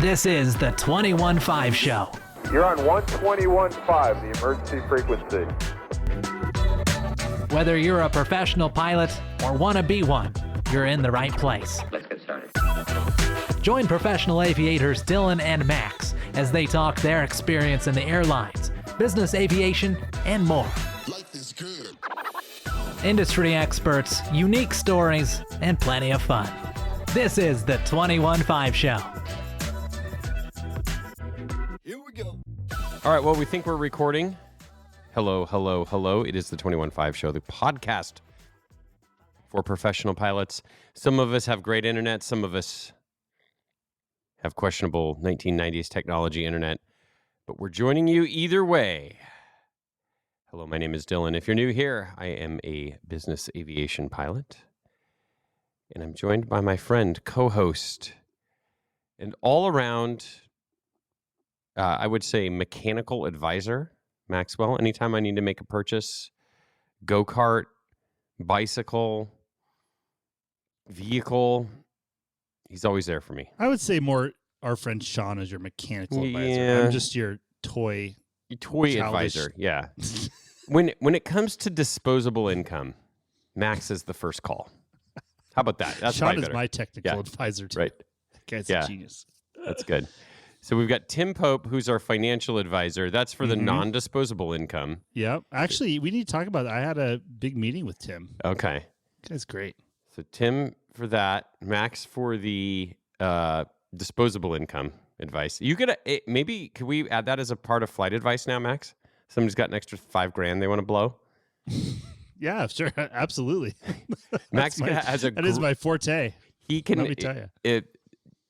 This is the 21.5 Show. You're on 121.5, the emergency frequency. Whether you're a professional pilot or want to be one, you're in the right place. Let's get started. Join professional aviators Dylan and Max as they talk their experience in the airlines, business aviation, and more. Life is good. Industry experts, unique stories, and plenty of fun. This is the 21.5 Show. Here we go. All right, well, we think we're recording. Hello, hello, hello. It is the 21.5 Show, the podcast for professional pilots. Some of us have great internet. Some of us have questionable 1990s technology internet. But we're joining you either way. Hello, my name is Dylan. If you're new here, I am a business aviation pilot. And I'm joined by my friend, co-host, and all-around, I would say, mechanical advisor, Maxwell. Anytime I need to make a purchase, go-kart, bicycle, vehicle, he's always there for me. I would say more our friend Sean is your mechanical advisor. Yeah. I'm just your toy childish. Advisor, yeah. When it comes to disposable income, Max is the first call. How about that? That's Sean probably is better. my technical Yeah. advisor too. Right. That guy's Yeah. a genius. That's good. So we've got Tim Pope, who's our financial advisor. That's for the Mhm. non-disposable income. Yep. Actually, we need to talk about that. I had a big meeting with Tim. Okay. That guy's great. So Tim for that, Max for the disposable income advice. You could maybe could we add that as a part of flight advice now, Max? Somebody's got an extra $5,000 they want to blow. Yeah, sure. Absolutely. Max That's has a that is my forte. he can. Let me tell you.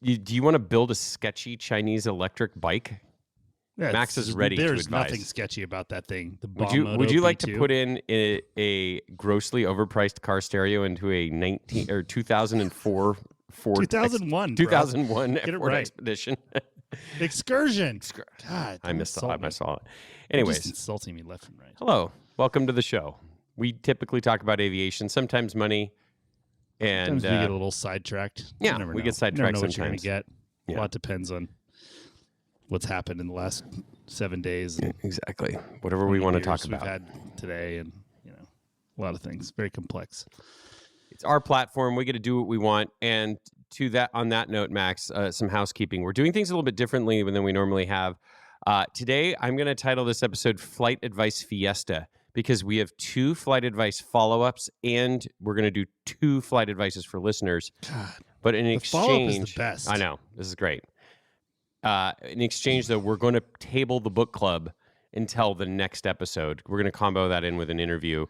Do you want to build a sketchy Chinese electric bike? Yeah, Max is ready to There's advise. nothing sketchy about that thing. The Would you like to P2. put in a grossly overpriced car stereo into a 2004 Ford 2001, bro. 2001 Get it Ford right. Expedition? Excursion? God, I don't missed insult it. I me. saw it. You're Anyways, just insulting me left and right. hello. Welcome to the show. We typically talk about aviation, sometimes money, and Sometimes we get a little sidetracked. yeah, You never we know. get sidetracked You never know what you're going to sometimes. get. Yeah. A lot depends on what's happened in the last 7 days. And exactly. Whatever how we many want to beers talk we've about. had today, and a lot of things. Very complex. It's our platform. We get to do what we want. And on that note, Max, some housekeeping. We're doing things a little bit differently than we normally have. Today, I'm going to title this episode Flight Advice Fiesta because we have 2 flight advice follow-ups and we're going to do 2 flight advices for listeners. God, But in the follow-up is exchange, the best. I know, this is great. In exchange, though, we're going to table the book club until the next episode. We're going to combo that in with an interview.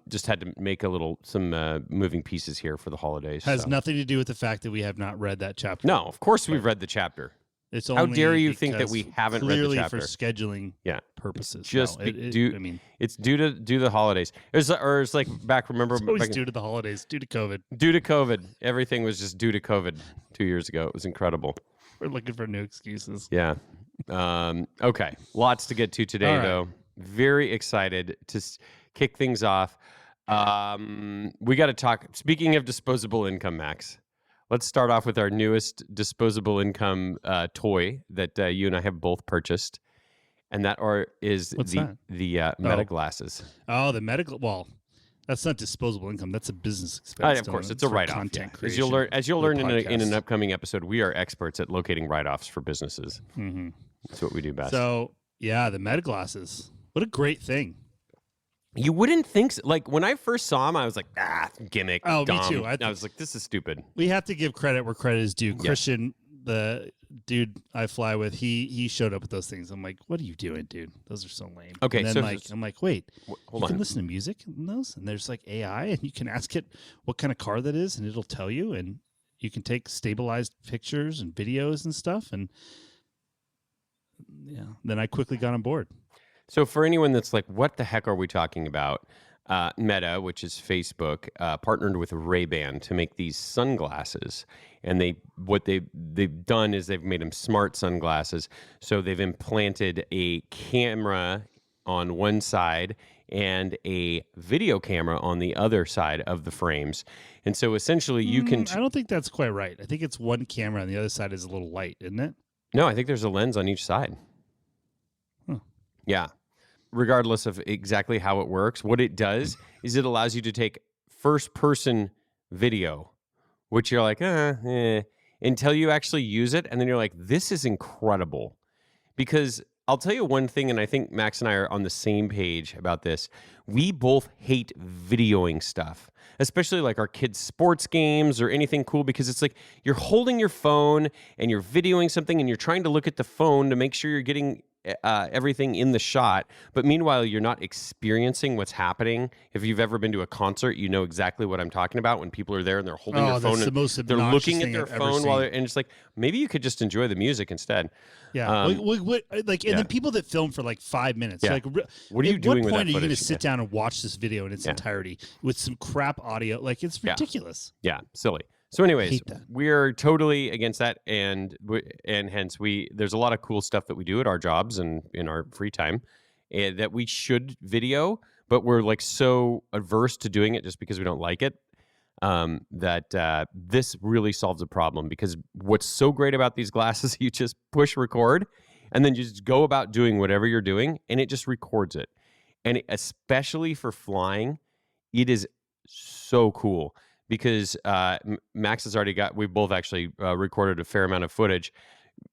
Just had to make some moving pieces here for the holidays. Has so. nothing to do with the fact that we have not read that chapter. No, of course we've read the chapter. It's How only dare you think that because we haven't read the clearly chapter? for scheduling Yeah. purposes. Just No, it's due to the holidays. It's like back. Remember, it's always back due to the holidays, due to COVID. due to COVID. Everything was just due to COVID 2 years ago. It was incredible. We're looking for new excuses. Yeah. Okay. Lots to get to today, All right. though. Very excited to kick things off. We got to talk. Speaking of disposable income, Max, let's start off with our newest disposable income toy that you and I have both purchased, and is What's the Meta glasses. Oh, the medical. Well, that's not disposable income. That's a business expense. Of course, Dylan. it's a for write-off. Content Yeah. creation. As you'll for learn the in an podcast. upcoming episode, we are experts at locating write-offs for businesses. Mm-hmm. That's what we do best. So yeah, the meta glasses. What a great thing. You wouldn't think so. Like when I first saw them, I was like, gimmick. Oh, me dumb. too. I was like, this is stupid. We have to give credit where credit is due. Yeah. Christian, the dude I fly with, he showed up with those things. I'm like, what are you doing, dude? Those are so lame. Okay, and then so I'm like, wait, Hold you can on. listen to music in those, and there's like AI, and you can ask it what kind of car that is, and it'll tell you, and you can take stabilized pictures and videos and stuff, and yeah. Then I quickly got on board. So for anyone that's like, what the heck are we talking about? Meta, which is Facebook, partnered with Ray-Ban to make these sunglasses. And what they've done is they've made them smart sunglasses. So they've implanted a camera on one side and a video camera on the other side of the frames. And so essentially you can... I don't think that's quite right. I think it's one camera and the other side is a little light, isn't it? No, I think there's a lens on each side. Huh. Yeah. Regardless of exactly how it works, what it does is it allows you to take first-person video, which you're like, until you actually use it, and then you're like, this is incredible. Because I'll tell you one thing, and I think Max and I are on the same page about this. We both hate videoing stuff, especially like our kids' sports games or anything cool, because it's like you're holding your phone and you're videoing something and you're trying to look at the phone to make sure you're getting everything in the shot, but meanwhile you're not experiencing what's happening. If you've ever been to a concert, you know exactly what I'm talking about when people are there and they're holding their phone and they're looking at their phone while they're, and it's like, maybe you could just enjoy the music instead. Yeah, and then people that film for like 5 minutes. Yeah. Like, what are you doing with that At what point are you going to footage? sit down and watch this video in its entirety with some crap audio? Like, it's ridiculous. Yeah, silly. So anyways, Hate that. we're totally against that, and hence there's a lot of cool stuff that we do at our jobs and in our free time that we should video, but we're like so averse to doing it just because we don't like it, that this really solves a problem. Because what's so great about these glasses, you just push record and then you just go about doing whatever you're doing and it just records it. And especially for flying, it is so cool. Because Max has already we've both actually recorded a fair amount of footage.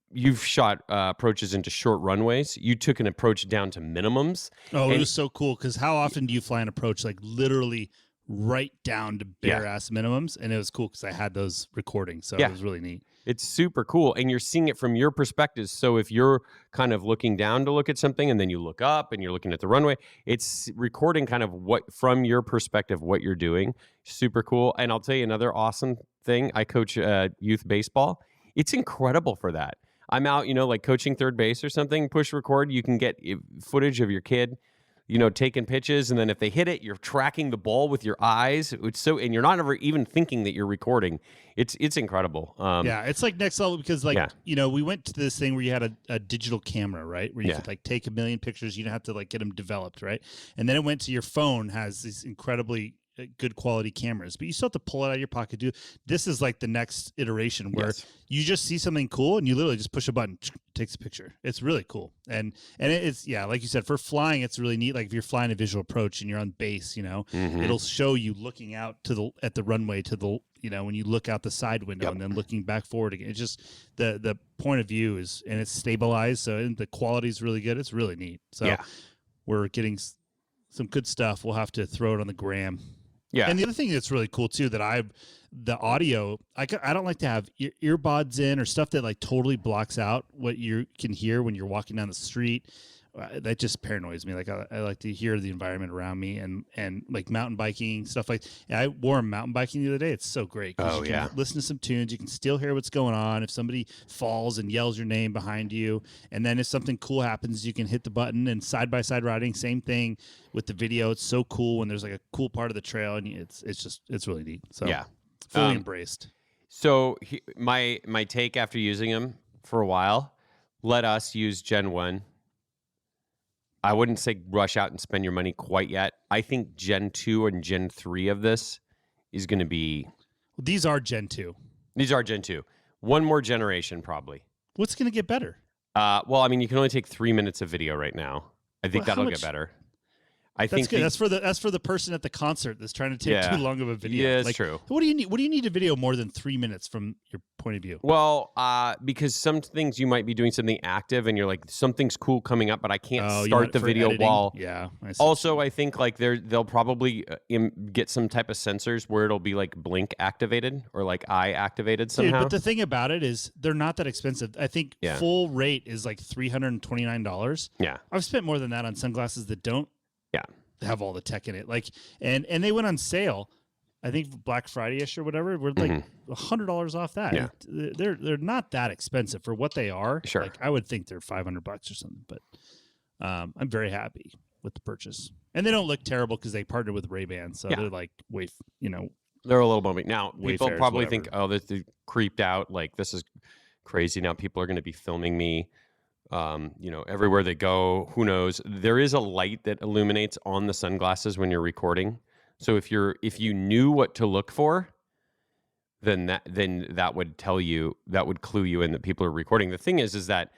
You've shot approaches into short runways. You took an approach down to minimums. Oh, it was so cool, because how often do you fly an approach like literally right down to bare-ass minimums? And it was cool because I had those recordings, so it was really neat. It's super cool, and you're seeing it from your perspective. So if you're kind of looking down to look at something, and then you look up and you're looking at the runway, it's recording kind of what from your perspective what you're doing. Super cool. And I'll tell you another awesome thing. I coach youth baseball. It's incredible for that. I'm out, like coaching third base or something. Push record. You can get footage of your kid, taking pitches, and then if they hit it, you're tracking the ball with your eyes. And you're not ever even thinking that you're recording. It's incredible. Yeah, it's like next level because we went to this thing where you had a digital camera, right? Where you could like take 1 million pictures. You don't have to like get them developed, right? And then it went to your phone has these incredibly good quality cameras, but you still have to pull it out of your pocket. This is like the next iteration where you just see something cool and you literally just push a button, it takes a picture. It's really cool. And it's like you said, for flying, it's really neat. Like if you're flying a visual approach and you're on base, it'll show you looking out at the runway to the, when you look out the side window and then looking back forward again. It's just the point of view is, and it's stabilized. So and the quality is really good. It's really neat. So we're getting some good stuff. We'll have to throw it on the gram. Yeah. And the other thing that's really cool too, the audio, I don't like to have earbuds in or stuff that like totally blocks out what you can hear when you're walking down the street. That just paranoids me. Like I like to hear the environment around me and like mountain biking, stuff like I wore mountain biking the other day. It's so great. You can listen to some tunes. You can still hear what's going on. If somebody falls and yells your name behind you, and then if something cool happens, you can hit the button. And side-by-side riding, same thing with the video. It's so cool when there's like a cool part of the trail, and it's really neat. So fully embraced. So my take after using them for a while, let us use Gen 1. I wouldn't say rush out and spend your money quite yet. I think Gen 2 and Gen 3 of this is going to be... Well, these are Gen 2. These are Gen 2. One more generation, probably. What's going to get better? Well, I mean, you can only take 3 minutes of video right now. I think that'll get better. That's good. That's for the person at the concert that's trying to take too long of a video. Yeah, it's true. What do you need? What do you need a video more than 3 minutes from your point of view? Well, because some things you might be doing something active and you're like, something's cool coming up, but I can't start the video editing? while. Yeah. Also, I think like they'll probably get some type of sensors where it'll be like blink activated or like eye activated somehow. Dude, but the thing about it is they're not that expensive. I think full rate is like $329. Yeah. I've spent more than that on sunglasses that don't. Yeah. Have all the tech in it. Like, and they went on sale, I think Black Friday-ish or whatever. We're like $100 off that. Yeah. They're not that expensive for what they are. Sure. Like I would think they're $500 or something, but I'm very happy with the purchase. And they don't look terrible because they partnered with Ray-Ban, so they're like they're a little bumpy. Now, people Wayfarers, probably whatever. think, oh, this is creeped out. Like, this is crazy. Now people are going to be filming me Everywhere they go, who knows? There is a light that illuminates on the sunglasses when you're recording. So if you knew what to look for, then that would tell you, that would clue you in that people are recording. The thing is that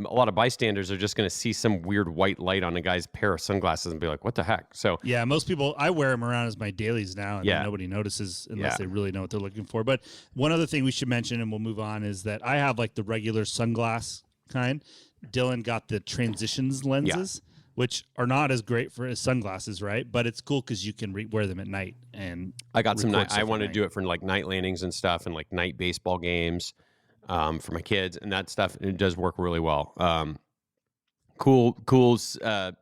a lot of bystanders are just going to see some weird white light on a guy's pair of sunglasses and be like, what the heck? So yeah, most people, I wear them around as my dailies now, and nobody notices unless they really know what they're looking for. But one other thing we should mention, and we'll move on, is that I have like the regular sunglass kind. Dylan got the transitions lenses, which are not as great for his sunglasses, right? But it's cool because you can wear them at night. And I got some night. I want to do it for like night landings and stuff, and like night baseball games. For my kids and that stuff, it does work really well. Cool segue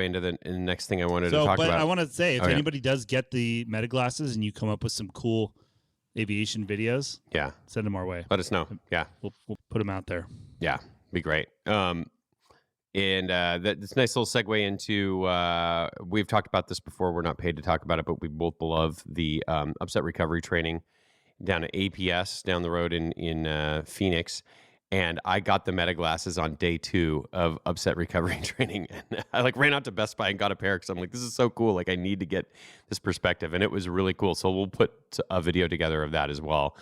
into the next thing I wanted to talk about. I want to say, if anybody does get the Meta glasses and you come up with some cool aviation videos, send them our way. Let us know. Yeah, we'll put them out there. Yeah, be great. And this nice little segue into we've talked about this before. We're not paid to talk about it, but we both love the upset recovery training down at APS down the road in Phoenix. And I got the Meta glasses on day 2 of upset recovery training. And I like ran out to Best Buy and got a pair because I'm like, this is so cool. Like I need to get this perspective. And it was really cool. So we'll put a video together of that as well,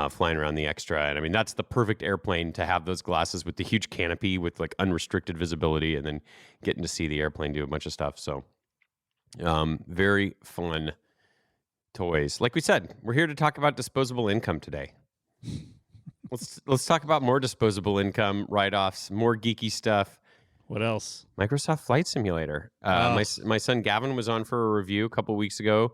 flying around the Extra. And I mean, that's the perfect airplane to have those glasses with the huge canopy with like unrestricted visibility and then getting to see the airplane do a bunch of stuff. So very fun toys. Like we said, we're here to talk about disposable income today. Let's talk about more disposable income write-offs, more geeky stuff. What else? Microsoft Flight Simulator. My son Gavin was on for a review a couple weeks ago.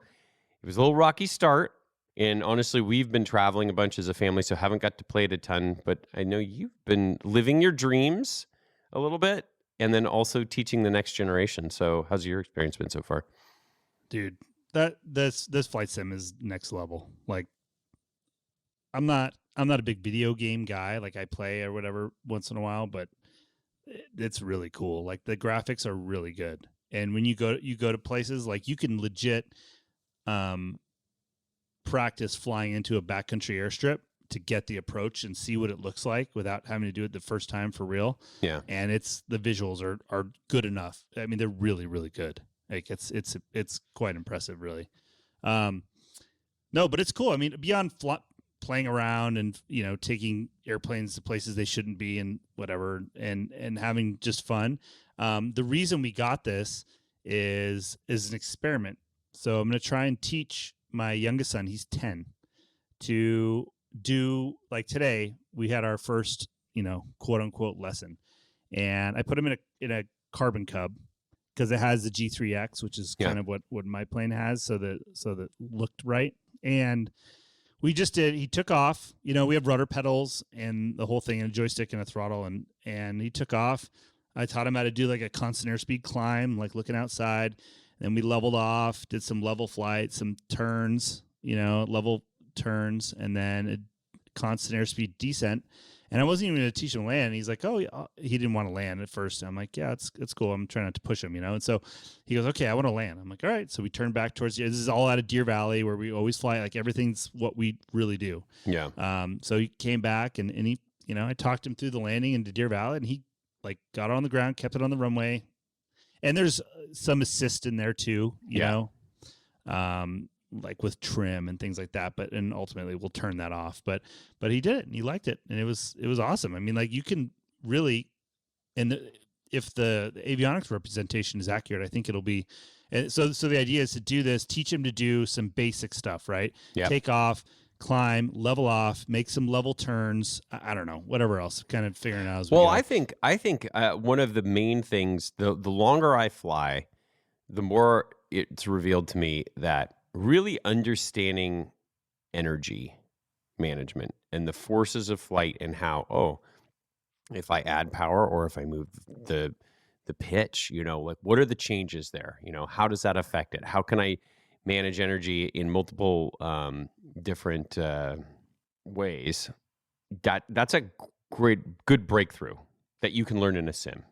It was a little rocky start, and honestly, we've been traveling a bunch as a family, so haven't got to play it a ton. But I know you've been living your dreams a little bit, and then also teaching the next generation. So, how's your experience been so far, dude? This flight sim is next level. Like, I'm not a big video game guy. Like I play or whatever once in a while, but it's really cool. Like the graphics are really good. And when you go to places, like you can legit practice flying into a backcountry airstrip to get the approach and see what it looks like without having to do it the first time for real. Yeah. And the visuals are good enough. I mean, they're really, really good. Like it's quite impressive, really. No, but it's cool. I mean, beyond playing around and taking airplanes to places they shouldn't be and whatever, and having just fun. The reason we got this is an experiment. So I'm going to try and teach my youngest son, he's 10, to do, like today we had our first quote unquote lesson, and I put him in a Carbon Cub because it has the G3X, which is kind of what my plane has, so that looked right. And we just did. He took off. We have rudder pedals and the whole thing, and a joystick and a throttle, and he took off. I taught him how to do like a constant airspeed climb, like looking outside. Then we leveled off, did some level flight, some turns, level turns, and then a constant airspeed descent. And I wasn't even going to teach him to land. And he's like, oh, yeah. He didn't want to land at first. And I'm like, yeah, it's cool. I'm trying not to push him, And so he goes, okay, I want to land. I'm like, all right. So we turned back towards this is all out of Deer Valley where we always fly. Like everything's what we really do. Yeah. So he came back and he, I talked him through the landing into Deer Valley, and he like got on the ground, kept it on the runway. And there's some assist in there too, you know, like with trim and things like that. And ultimately we'll turn that off. But he did it and he liked it. And it was awesome. I mean, like you can really, if the avionics representation is accurate, I think it'll be. So the idea is to do this, teach him to do some basic stuff, right? Yep. Take off, climb, level off, make some level turns. I don't know, whatever else, kind of figuring out as we go. I think one of the main things, the longer I fly, the more it's revealed to me that really understanding energy management and the forces of flight and how, if I add power or if I move the pitch, like what are the changes there? How does that affect it? How can I manage energy in multiple different ways? That's a good breakthrough that you can learn in a sim.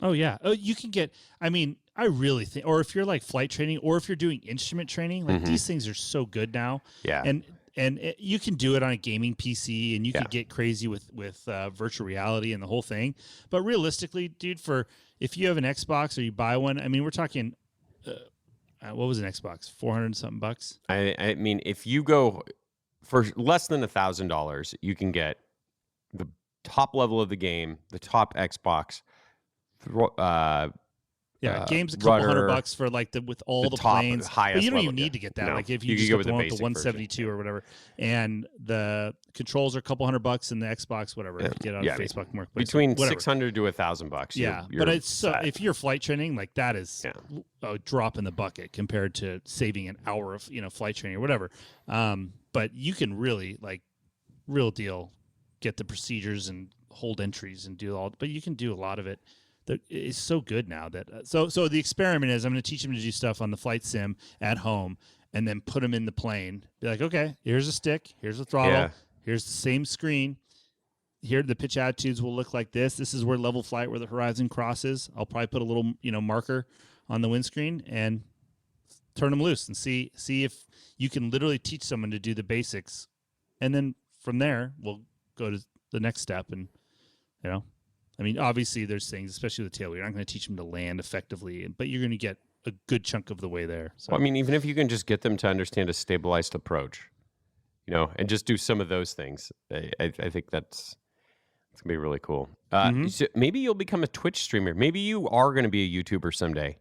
Oh yeah. Oh, you can get, I really think, or if you're like flight training or if you're doing instrument training, like these things are so good now. Yeah. And And you can do it on a gaming PC, and you can get crazy with virtual reality and the whole thing. But realistically, dude, if you have an Xbox or you buy one, I mean, we're talking, what was an Xbox? $400 something bucks. I mean, if you go for less than $1,000, you can get the top level of the game, the top Xbox. Games a couple $100 for like with all the planes. But you don't even need to get that. No. Like if you just go get with the one basic with the 172 version. or whatever, and the controls are a couple $100, and the Xbox, whatever. If you get on Facebook Marketplace, between whatever. $600 to $1,000. Yeah, but it's if you're flight training, like that is a drop in the bucket compared to saving an hour of flight training or whatever. But you can really real deal get the procedures and hold entries and do all. But you can do a lot of it. It's so good now that so the experiment is I'm going to teach them to do stuff on the flight sim at home and then put them in the plane. Be like, okay, here's a stick, here's a throttle, here's the same screen. Here the pitch attitudes will look like this. This is where level flight, where the horizon crosses. I'll probably put a little marker on the windscreen and turn them loose and see if you can literally teach someone to do the basics, and then from there we'll go to the next step and I mean, obviously, there's things, especially with the tail. You're not going to teach them to land effectively, but you're going to get a good chunk of the way there. So. Well, I mean, even if you can just get them to understand a stabilized approach, and just do some of those things, I think that's going to be really cool. So maybe you'll become a Twitch streamer. Maybe you are going to be a YouTuber someday,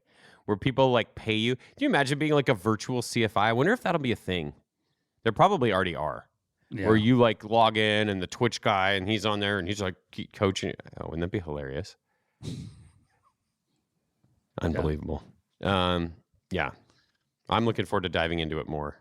where people pay you. Can you imagine being like a virtual CFI? I wonder if that'll be a thing. There probably already are. Yeah. Where you log in and the Twitch guy and he's on there and he's keep coaching. Oh, wouldn't that be hilarious? Unbelievable. Yeah. I'm looking forward to diving into it more.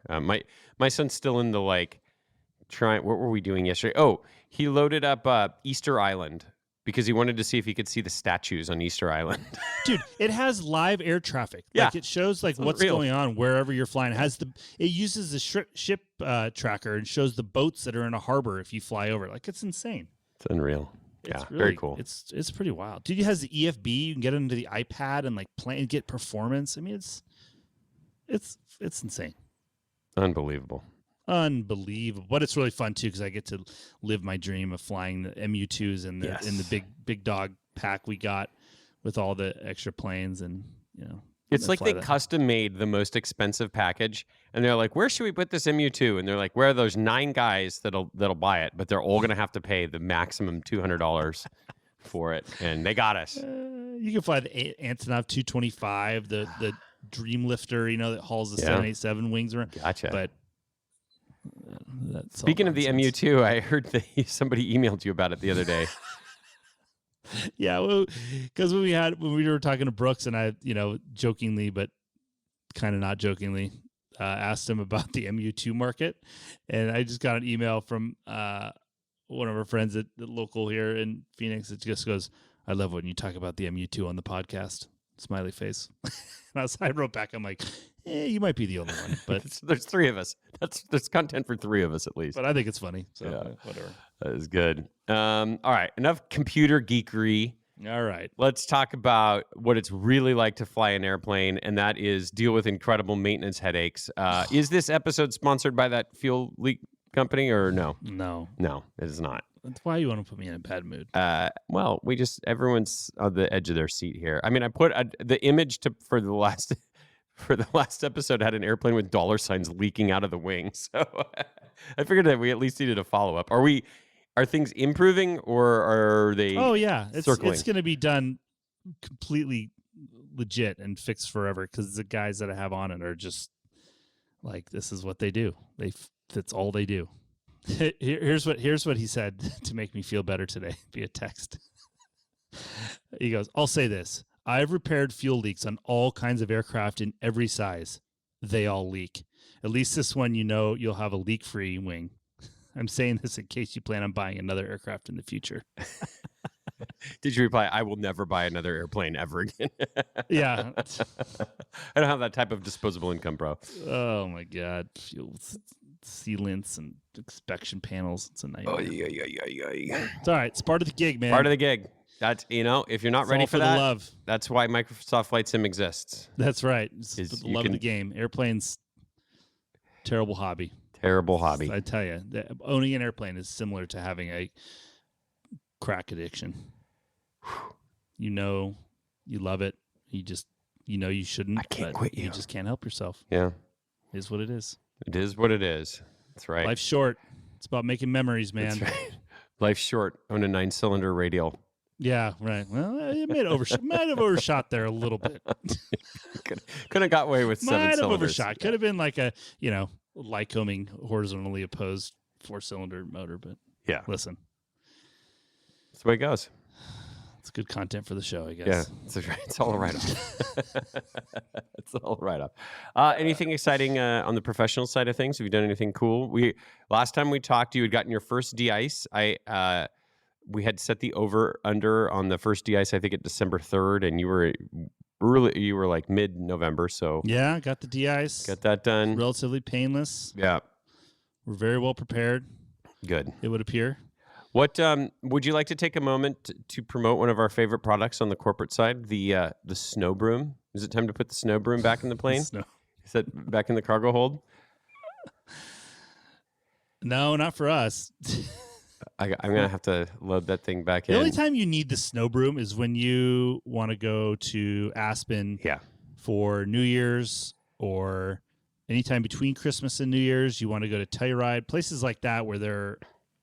My son's still in the what were we doing yesterday? Oh, he loaded up Easter Island because he wanted to see if he could see the statues on Easter Island. Dude, it has live air traffic. Yeah. It shows what's going on wherever you're flying. It uses the ship tracker and shows the boats that are in a harbor if you fly over. It's insane. It's unreal. It's really, very cool. It's pretty wild. Dude, it has the EFB. You can get it into the iPad and play and get performance. I mean, it's insane. Unbelievable. But it's really fun too because I get to live my dream of flying the MU2s in the big dog pack we got with all the extra planes and it's like they custom made the most expensive package and they're like, where should we put this MU2? And they're like, where are those 9 guys that'll buy it, but they're all gonna have to pay the maximum $200 for it, and they got us. You can fly the Antonov 225, the Dreamlifter, that hauls the 787 wings around. Gotcha. But speaking of the MU2, I heard that somebody emailed you about it the other day. Yeah, because when we were talking to Brooks and I, jokingly but kind of not jokingly, asked him about the MU2 market, and I just got an email from one of our friends at the local here in Phoenix. It just goes, "I love when you talk about the MU2 on the podcast." Smiley face. And I wrote back, I'm like, you might be the only one, but there's 3 of us. There's content for 3 of us at least. But I think it's funny. So whatever. That is good. All right. Enough computer geekery. All right. Let's talk about what it's really like to fly an airplane, and that is deal with incredible maintenance headaches. Is this episode sponsored by that fuel leak company or no? No. No, it is not. That's why you want to put me in a bad mood. Well, everyone's on the edge of their seat here. I mean, I put the image for the last episode had an airplane with $ leaking out of the wing. So I figured that we at least needed a follow-up. Are things improving or are they circling? It's going to be done completely legit and fixed forever because the guys that I have on it are just this is what they do. That's all they do. Here's what he said to make me feel better today via text. He goes, "I'll say this. I've repaired fuel leaks on all kinds of aircraft in every size. They all leak. At least this one, you'll have a leak-free wing. I'm saying this in case you plan on buying another aircraft in the future." Did you reply, "I will never buy another airplane ever again"? Yeah. I don't have that type of disposable income, bro. Oh, my God. Fuel sealants and inspection panels. It's a nightmare. Oh, yeah. It's all right. It's part of the gig, man. Part of the gig. That's, if you're not it's ready all for the that, love. That's why Microsoft Flight Sim exists. That's right. It's for the love of the game. Airplanes, terrible hobby. Terrible hobby. I tell you, owning an airplane is similar to having a crack addiction. You know, you love it. You just, you shouldn't. I can't quit you. You just can't help yourself. Yeah. It is what it is. It is what it is. That's right. Life's short. It's about making memories, man. That's right. Life's short. Own a 9-cylinder radial. Yeah, right. Well, it might have overshot there a little bit. Could have got away with 7 Might have cylinders. overshot. Could have been like a, Lycoming horizontally opposed 4-cylinder motor, but Yeah. listen. That's the way it goes. It's good content for the show, I guess. Yeah, it's all a write-off. It's all a write-off. Anything exciting on the professional side of things? Have you done anything cool? Last time we talked, you had gotten your first de-ice. We had set the over-under on the first de-ice, I think, at December 3rd, and you were like mid-November, so... Yeah, got the de-ice. Got that done. Relatively painless. Yeah. We're very well prepared. Good. It would appear. What would you like to take a moment to promote one of our favorite products on the corporate side, the snow broom? Is it time to put the snow broom back in the plane? Is that back in the cargo hold? No, not for us. I'm gonna have to load that thing back in. The only time you need the snow broom is when you want to go to Aspen for New Year's, or anytime between Christmas and New Year's. You want to go to Telluride, places like that where there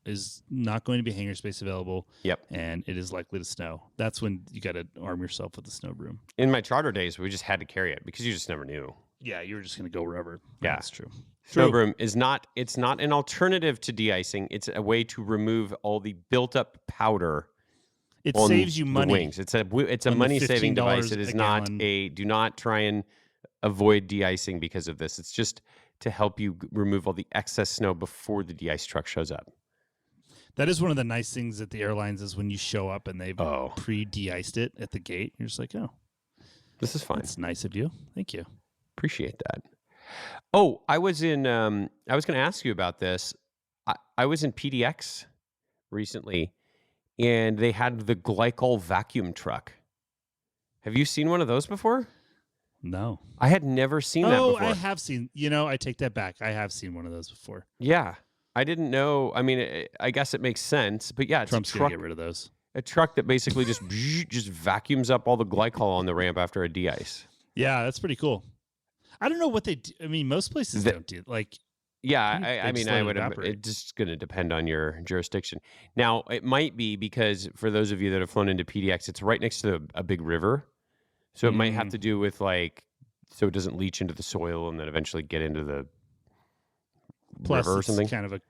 is not going to be hangar space available. Yep. And it is likely to snow. That's when you got to arm yourself with the snow broom. In my charter days, we just had to carry it because you just never knew. Yeah, you were just going to go wherever. Yeah, that's true. Snow broom is not. It's not an alternative to de-icing. It's a way to remove all the built-up powder. It saves you money. Wings. It's a money-saving device. It is not a. Do not try and avoid de-icing because of this. It's just to help you remove all the excess snow before the de-ice truck shows up. That is one of the nice things at the airlines is when you show up and they've pre-de-iced it at the gate. You're just like, oh, this is fine. It's nice of you. Thank you. Appreciate that. Oh, I was in. I was going to ask you about this. I was in PDX recently, and they had the glycol vacuum truck. Have you seen one of those before? No, I had never seen that before. Oh, I have seen. I take that back. I have seen one of those before. Yeah, I didn't know. I mean, I guess it makes sense, but yeah, it's Trump's a truck. Gonna get rid of those. A truck that basically just vacuums up all the glycol on the ramp after a de-ice. Yeah, that's pretty cool. I don't know what they do. I mean, most places don't do like. Yeah, I mean, I would. It's just going to depend on your jurisdiction. Now, it might be because for those of you that have flown into PDX, it's right next to a big river, so it might have to do with so it doesn't leach into the soil and then eventually get into the river or something. Kind of a,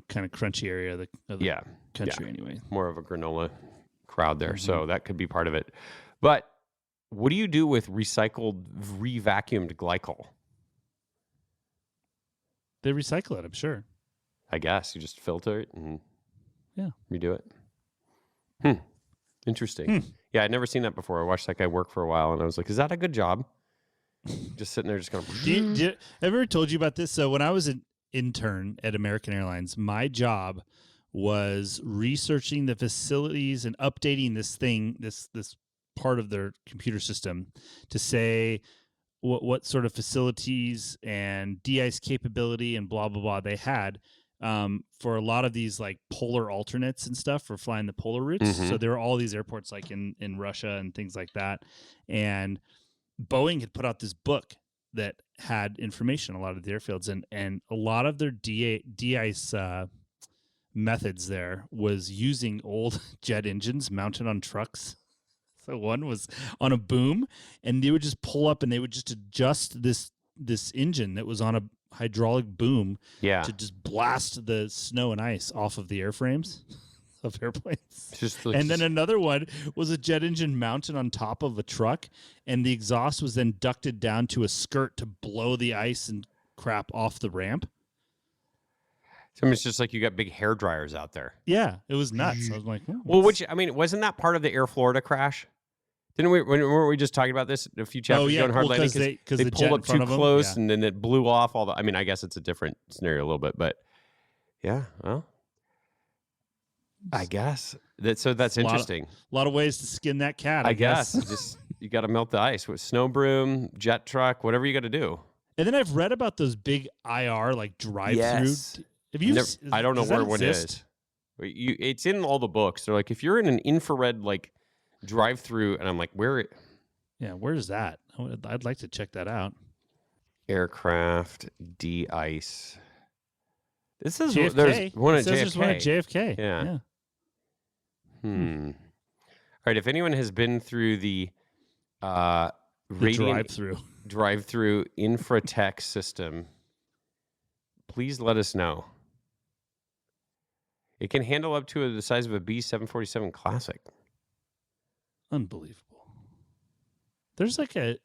kind of crunchy area of the country anyway. More of a granola crowd there, so that could be part of it. But what do you do with recycled, re-vacuumed glycol? They recycle it, I'm sure. I guess you just filter it and redo it. Interesting. Yeah, I'd never seen that before. I watched that guy work for a while, and I was like, "Is that a good job?" Just sitting there, just going. Have I ever told you about this? So when I was an intern at American Airlines, my job was researching the facilities and updating this part of their computer system to say what sort of facilities and de-ice capability and blah, blah, blah they had for a lot of these like polar alternates and stuff for flying the polar routes. So there were all these airports like in Russia and things like that. And Boeing had put out this book that had information on a lot of the airfields, and a lot of their de-ice methods there was using old jet engines mounted on trucks. So one was on a boom, and they would just pull up and they would just adjust this engine that was on a hydraulic boom to just blast the snow and ice off of the airframes of airplanes. And then another one was a jet engine mounted on top of a truck, and the exhaust was then ducted down to a skirt to blow the ice and crap off the ramp. So it's just like you got big hair dryers out there. Yeah, it was nuts. I was like, wasn't that part of the Air Florida crash? Weren't we just talking about this a few chapters ago in hard landing? Because they pulled up too close and then it blew off all the. I mean, I guess it's a different scenario a little bit, but yeah, well, I guess that's interesting. A lot of ways to skin that cat. I guess just you got to melt the ice with snow broom, jet truck, whatever you got to do. And then I've read about those big IR like drive-through. Yes. Have you? I don't know does that where one exist? is. It's in all the books. They're like, if you're in an infrared like drive-through, and I'm like, where? Yeah, where is that? I'd like to check that out. Aircraft de-ice. This is JFK. there's one at JFK. There's one at JFK. Yeah. All right. If anyone has been through the Radiant drive-through Infratech system, please let us know. It can handle up to the size of a B747 Classic. Unbelievable. There's like a.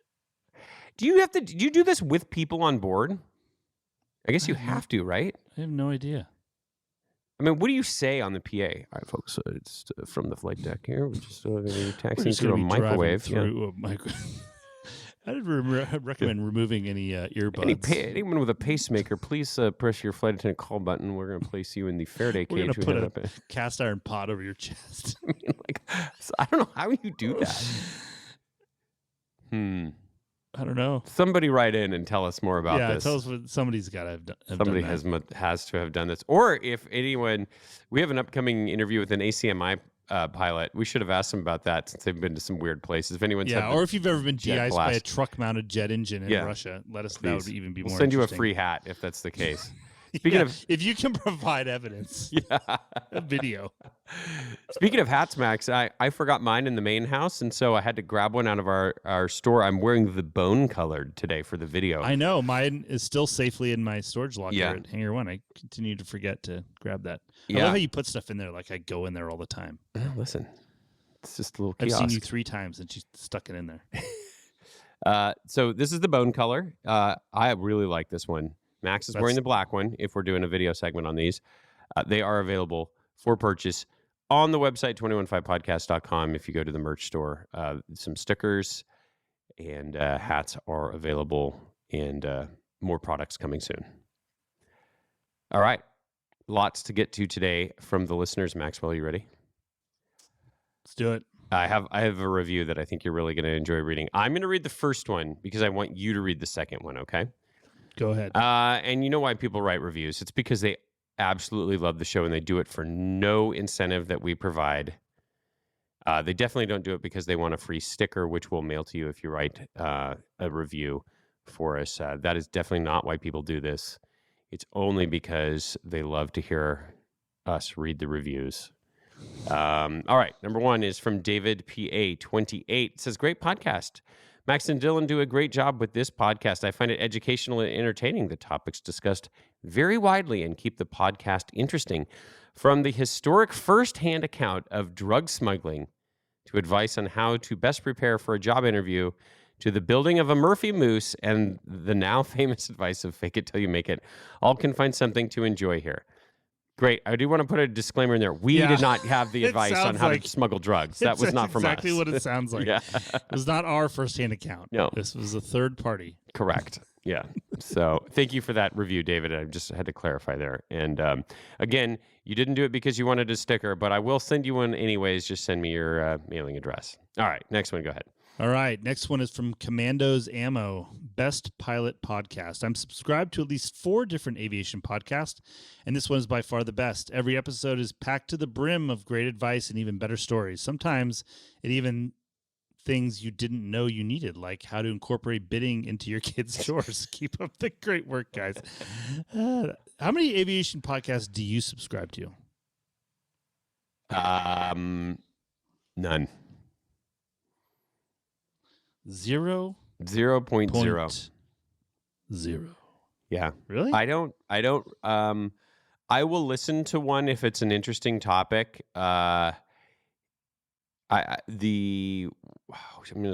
Do you do this with people on board? I guess you have to, right? I have no idea. I mean, what do you say on the PA? All right, folks, it's from the flight deck here. We're just taxiing through a microwave. I'd recommend removing any earbuds. Anyone with a pacemaker, please press your flight attendant call button. We're going to place you in the Faraday cage. We're going to put a cast iron pot over your chest. I don't know how you do that. I don't know. Somebody write in and tell us more about this. Yeah, tell us what somebody's got to have done. Somebody has to have done this. Or if anyone, we have an upcoming interview with an ACMI pilot. We should have asked them about that since they've been to some weird places. If anyone's or if you've ever been de-iced by a truck-mounted jet engine in Russia, let us know. That would even be more interesting. We'll send you a free hat if that's the case. Speaking of, if you can provide evidence, a video. Speaking of hats, Max, I forgot mine in the main house, and so I had to grab one out of our store. I'm wearing the bone colored today for the video. I know mine is still safely in my storage locker at Hangar 1. I continue to forget to grab that. I love how you put stuff in there like I go in there all the time. Listen, it's just a little kiosk. I've seen you 3 times and she's stuck it in there. So this is the bone color. I really like this one. Max is wearing the black one if we're doing a video segment on these. They are available for purchase on the website, 215podcast.com. If you go to the merch store, some stickers and hats are available, and more products coming soon. All right. Lots to get to today from the listeners. Maxwell, you ready? Let's do it. I have a review that I think you're really going to enjoy reading. I'm going to read the first one because I want you to read the second one, okay? Go ahead. And you know why people write reviews? It's because they absolutely love the show and they do it for no incentive that we provide. They definitely don't do it because they want a free sticker, which we'll mail to you if you write a review for us. That is definitely not why people do this. It's only because they love to hear us read the reviews. All right. Number 1 is from David PA 28. It says, great podcast. Max and Dylan do a great job with this podcast. I find it educational and entertaining. The topics discussed very widely and keep the podcast interesting. From the historic first-hand account of drug smuggling to advice on how to best prepare for a job interview to the building of a Murphy Moose and the now famous advice of fake it till you make it, all can find something to enjoy here. Great. I do want to put a disclaimer in there. We did not have the advice on how to smuggle drugs. That was not from us. Exactly what it sounds like. It was not our first-hand account. No. This was a third party. Correct. Yeah. So thank you for that review, David. I just had to clarify there. And again, you didn't do it because you wanted a sticker, but I will send you one anyways. Just send me your mailing address. All right. Next one. Go ahead. All right. Next one is from Commandos Ammo, Best Pilot Podcast. I'm subscribed to at least 4 different aviation podcasts, and this one is by far the best. Every episode is packed to the brim of great advice and even better stories. Sometimes it even things you didn't know you needed, like how to incorporate bidding into your kids' chores. Keep up the great work, guys. How many aviation podcasts do you subscribe to? None. 0.0. 0.0. Yeah. Really? I don't I will listen to one if it's an interesting topic. I'm going to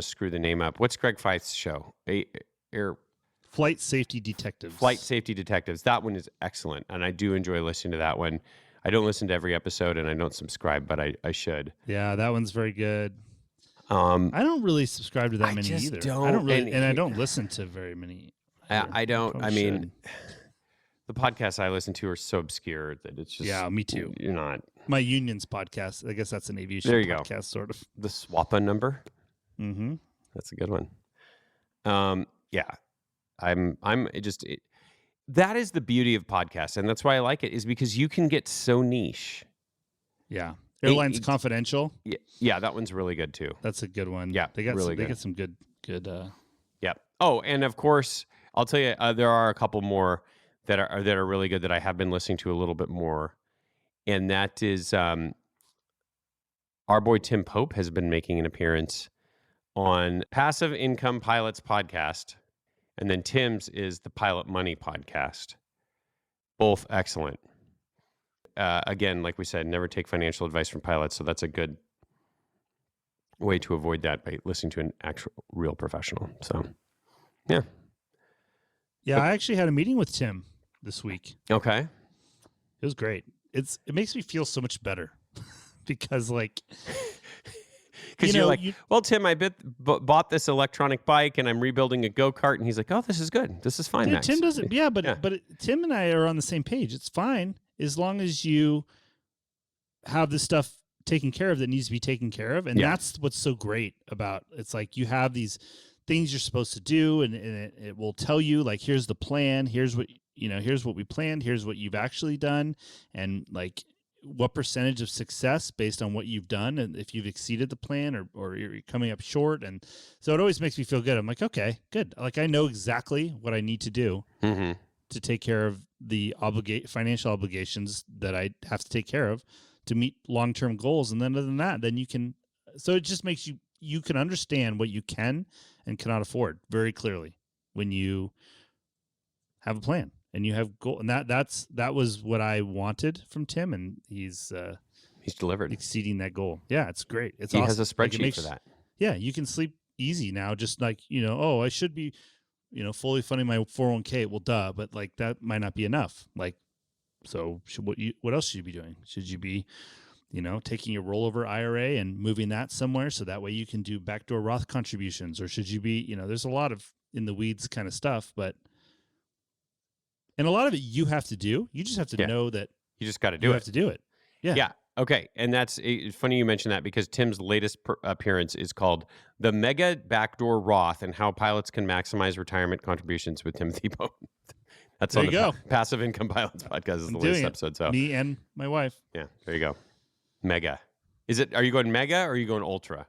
screw the name up. What's Greg Feith's show? Flight Safety Detectives. Flight Safety Detectives. That one is excellent, and I do enjoy listening to that one. I don't listen to every episode, and I don't subscribe, but I should. Yeah, that one's very good. I don't really subscribe to that many either. I don't really, and I don't listen to very many. I don't. I mean, the podcasts I listen to are so obscure that it's just me too. You're not. My Unions podcast. I guess that's an aviation podcast, sort of. The SWAPA number. Mm-hmm. That's a good one. Yeah. That is the beauty of podcasts, and that's why I like it, is because you can get so niche. Yeah. Airlines Confidential. Yeah, that one's really good too. That's a good one. Yeah, they got really some, good. They get some good. Yeah. Oh, and of course, I'll tell you, there are a couple more that are really good that I have been listening to a little bit more, and that is our boy Tim Pope has been making an appearance on Passive Income Pilots podcast, and then Tim's is the Pilot Money podcast. Both excellent. Again, like we said, never take financial advice from pilots, so that's a good way to avoid that by listening to an actual real professional. So, yeah. Yeah, I actually had a meeting with Tim this week. Okay. It was great. It makes me feel so much better because because you're like, well, Tim, I bought this electronic bike and I'm rebuilding a go-kart, and he's like, oh, this is good. This is fine. Yeah, Max. Tim doesn't. Yeah, but Tim and I are on the same page. It's fine as long as you have the stuff taken care of that needs to be taken care of, and that's what's so great about it's like you have these things you're supposed to do, and it will tell you like, here's the plan, here's what we planned, here's what you've actually done, and like what percentage of success based on what you've done, and if you've exceeded the plan or you're coming up short. And so it always makes me feel good. I'm like, okay, good. Like I know exactly what I need to do to take care of the financial obligations that I have to take care of to meet long-term goals. And then other than that, then you can, so it just makes you can understand what you can and cannot afford very clearly when you have a plan and you have goal. And that was what I wanted from Tim, and he's delivered, exceeding that goal. Yeah, it's great. It's he awesome. has a spreadsheet for that. Yeah, you can sleep easy now. Just like, oh, I should be, fully funding my 401k. Well, duh, but like that might not be enough. Like, so what else should you be doing? Should you be, taking your rollover IRA and moving that somewhere so that way you can do backdoor Roth contributions? Or should you be, there's a lot of in the weeds kind of stuff, and a lot of it you have to do. You just have to know that you just got to do it. You have to do it. Yeah. Yeah. Okay. And that's funny you mentioned that, because Tim's latest appearance is called The Mega Backdoor Roth and How Pilots Can Maximize Retirement Contributions with Timothy Pope. That's there on you the go. Passive Income Pilots podcast is the latest episode. So me and my wife. Yeah. There you go. Mega. Are you going mega or are you going ultra?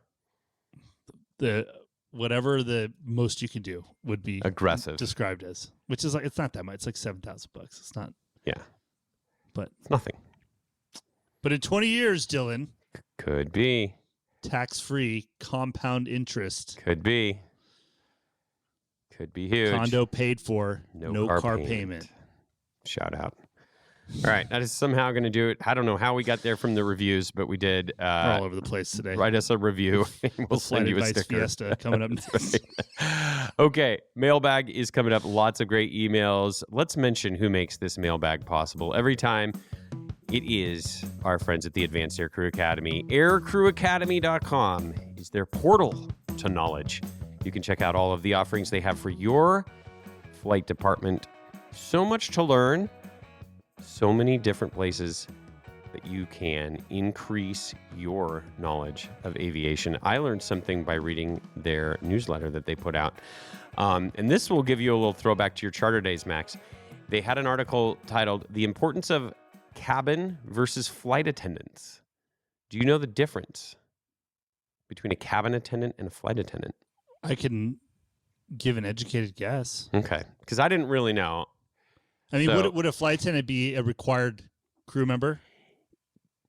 Whatever the most you can do would be aggressive described as, which is like, it's not that much. It's like $7,000. It's not. Yeah. But it's nothing. But in 20 years, Dylan. Could be. Tax-free compound interest. Could be. Could be huge. Condo paid for. No car payment. Shout out. All right. That is somehow going to do it. I don't know how we got there from the reviews, but we did. We're all over the place today. Write us a review. And we'll send you a sticker. Fiesta coming up next. Okay. Mailbag is coming up. Lots of great emails. Let's mention who makes this mailbag possible every time. It is our friends at the Advanced Aircrew Academy. Aircrewacademy.com is their portal to knowledge. You can check out all of the offerings they have for your flight department. So much to learn. So many different places that you can increase your knowledge of aviation. I learned something by reading their newsletter that they put out. And this will give you a little throwback to your charter days, Max. They had an article titled The Importance of Cabin versus Flight Attendants. Do you know the difference between a cabin attendant and a flight attendant? I can give an educated guess. Okay. Because I didn't really know. I mean, would a flight attendant be a required crew member?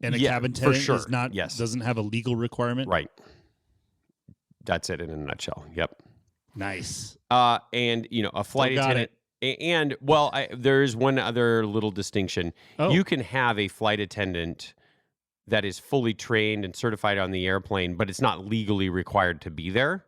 And a cabin attendant for sure. is not, doesn't have a legal requirement? Right. That's it in a nutshell. Yep. Nice. And, a flight attendant. And, there is one other little distinction. Oh. You can have a flight attendant that is fully trained and certified on the airplane, but it's not legally required to be there.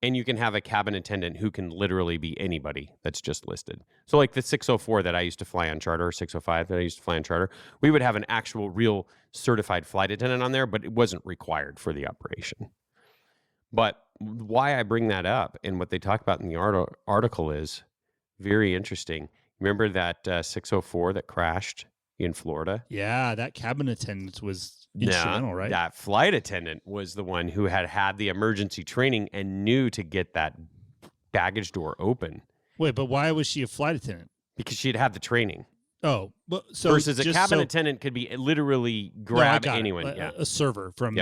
And you can have a cabin attendant who can literally be anybody that's just listed. So like the 604 that I used to fly on charter, or 605 that I used to fly on charter, we would have an actual real certified flight attendant on there, but it wasn't required for the operation. But why I bring that up and what they talk about in the article is very interesting. Remember that 604 that crashed in Florida? Yeah, that cabin attendant was instrumental, right? That flight attendant was the one who had the emergency training and knew to get that baggage door open. Wait, but why was she a flight attendant? Because she'd had the training. Oh, but so versus a cabin attendant could be literally grab anyone. A server from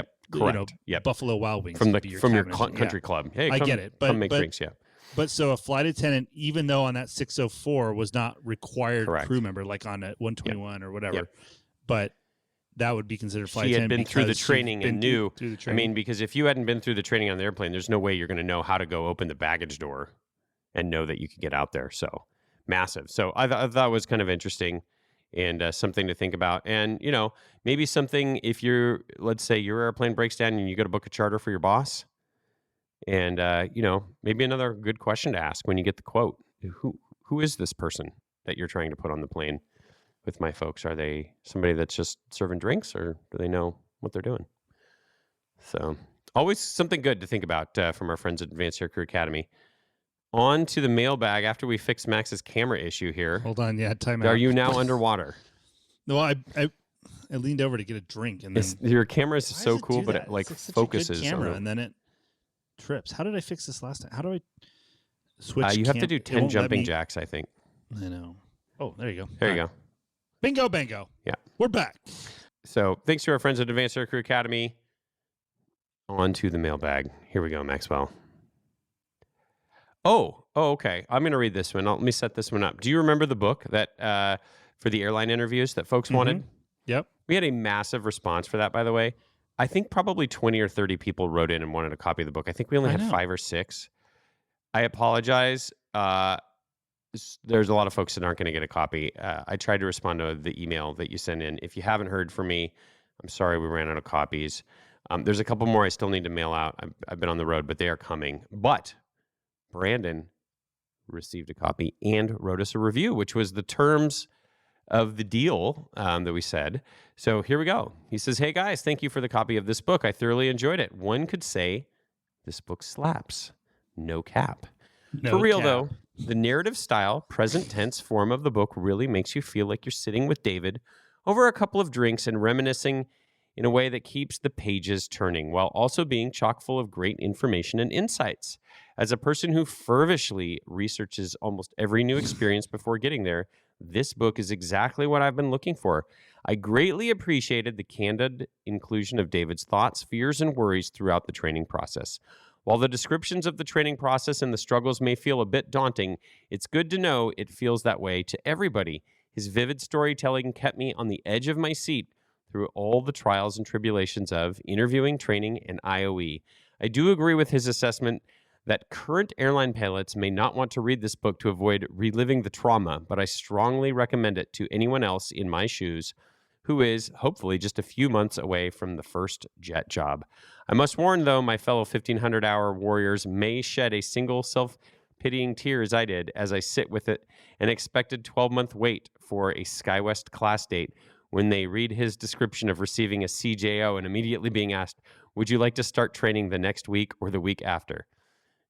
Buffalo Wild Wings from your country club. Hey, I get it, but come make drinks. Yeah. But so a flight attendant, even though on that 604 was not required Correct. crew member, like on a 121 or whatever, Yep. but that would be considered flight attendant. attendant. She had been through the training and knew. Through the training. I mean, because if you hadn't been through the training on the airplane, there's no way you're going to know how to go open the baggage door and know that you could get out there. So massive. So I thought it was kind of interesting and something to think about. And, maybe something if let's say your airplane breaks down and you go to book a charter for your boss. And, maybe another good question to ask when you get the quote. Who is this person that you're trying to put on the plane with my folks? Are they somebody that's just serving drinks, or do they know what they're doing? So always something good to think about from our friends at Advanced Aircrew Academy. On to the mailbag after we fix Max's camera issue here. Hold on. Yeah, time out. Are you now underwater? No, I leaned over to get a drink. And then your camera is so cool, but it focuses. Such a good camera, and then it trips. How did I fix this last time? How do I switch? You have to do 10 jumping jacks, I think. I know. Oh, there you go. There you go. Bingo, bango. Yeah. We're back. So thanks to our friends at Advanced Aircrew Academy. On to the mailbag. Here we go, Maxwell. Oh, okay. I'm going to read this one. Let me set this one up. Do you remember the book that for the airline interviews that folks wanted? Yep. We had a massive response for that, by the way. I think probably 20 or 30 people wrote in and wanted a copy of the book. I think we only had 5 or 6. I apologize. There's a lot of folks that aren't going to get a copy. I tried to respond to the email that you sent in. If you haven't heard from me, I'm sorry we ran out of copies. There's a couple more I still need to mail out. I've been on the road, but they are coming. But Brandon received a copy and wrote us a review, which was the terms of the deal that we said. So here we go. He says, "Hey guys, thank you for the copy of this book. I thoroughly enjoyed it. One could say this book slaps. No cap. For real though, the narrative style, present tense form of the book really makes you feel like you're sitting with David over a couple of drinks and reminiscing in a way that keeps the pages turning while also being chock full of great information and insights. As a person who fervently researches almost every new experience before getting there, this book is exactly what I've been looking for. I greatly appreciated the candid inclusion of David's thoughts, fears, and worries throughout the training process. While the descriptions of the training process and the struggles may feel a bit daunting, it's good to know it feels that way to everybody. His vivid storytelling kept me on the edge of my seat through all the trials and tribulations of interviewing, training, and IOE. I do agree with his assessment that current airline pilots may not want to read this book to avoid reliving the trauma, but I strongly recommend it to anyone else in my shoes who is, hopefully, just a few months away from the first jet job. I must warn, though, my fellow 1,500-hour warriors may shed a single self-pitying tear as I did as I sit with it an expected 12-month wait for a SkyWest class date when they read his description of receiving a CJO and immediately being asked, would you like to start training the next week or the week after?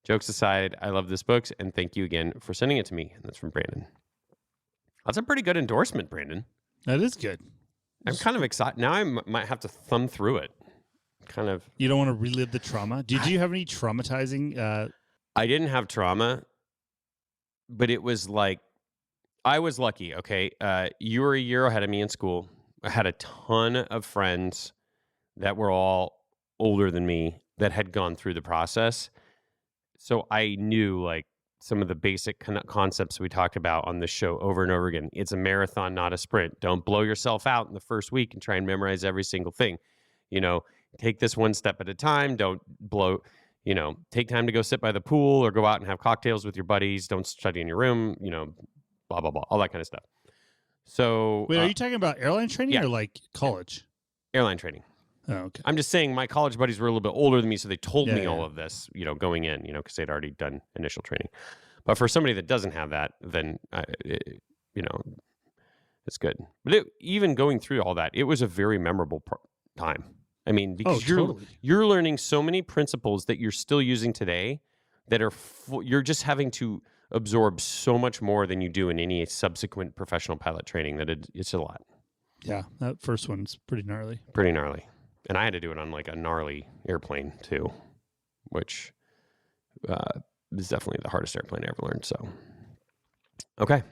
Jokes aside, I love this book, and thank you again for sending it to me. And that's from Brandon. That's a pretty good endorsement, Brandon. That is good. I'm kind of excited. Now I might have to thumb through it. Kind of. You don't want to relive the trauma? Did you have any traumatizing? I didn't have trauma, but it was like, I was lucky, okay? You were a year ahead of me in school. I had a ton of friends that were all older than me that had gone through the process. So I knew like some of the basic concepts we talked about on this show over and over again. It's a marathon, not a sprint. Don't blow yourself out in the first week and try and memorize every single thing. Take this one step at a time. Don't take time to go sit by the pool or go out and have cocktails with your buddies. Don't study in your room, blah, blah, blah, all that kind of stuff. So wait, are you talking about airline training yeah. or like college? Airline training. Oh, okay. I'm just saying my college buddies were a little bit older than me, so they told me all of this, going in, because they'd already done initial training. But for somebody that doesn't have that, then, it's good. But even going through all that, it was a very memorable time. I mean, because you're learning so many principles that you're still using today that are you're just having to absorb so much more than you do in any subsequent professional pilot training that it's a lot. Yeah, that first one's pretty gnarly. Pretty gnarly. And I had to do it on like a gnarly airplane too, which is definitely the hardest airplane I ever learned. So Okay.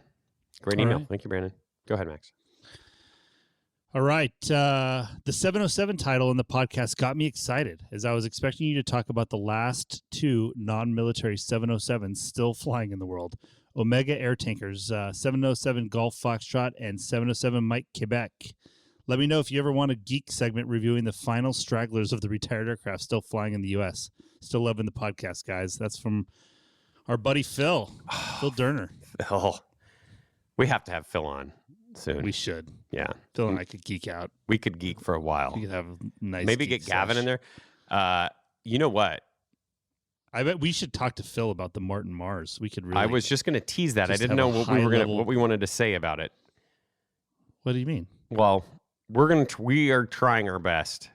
Great All email. right. Thank you, Brandon. Go ahead, Max. All right. The 707 title in the podcast got me excited as I was expecting you to talk about the last two non-military 707s still flying in the world. Omega Air Tankers, 707 Golf Foxtrot and 707 Mike Quebec. Let me know if you ever want a geek segment reviewing the final stragglers of the retired aircraft still flying in the U.S. Still loving the podcast, guys. That's from our buddy Phil Durner. Phil. We have to have Phil on soon. We should. Yeah. Phil and I could geek out. We could geek for a while. We could have a nice Maybe geek get Gavin sesh. in there. You know what? I bet we should talk to Phil about the Martin Mars. We could really. I was just going to tease that. I just didn't have know a what we wanted to say about it. What do you mean? Well, we are trying our best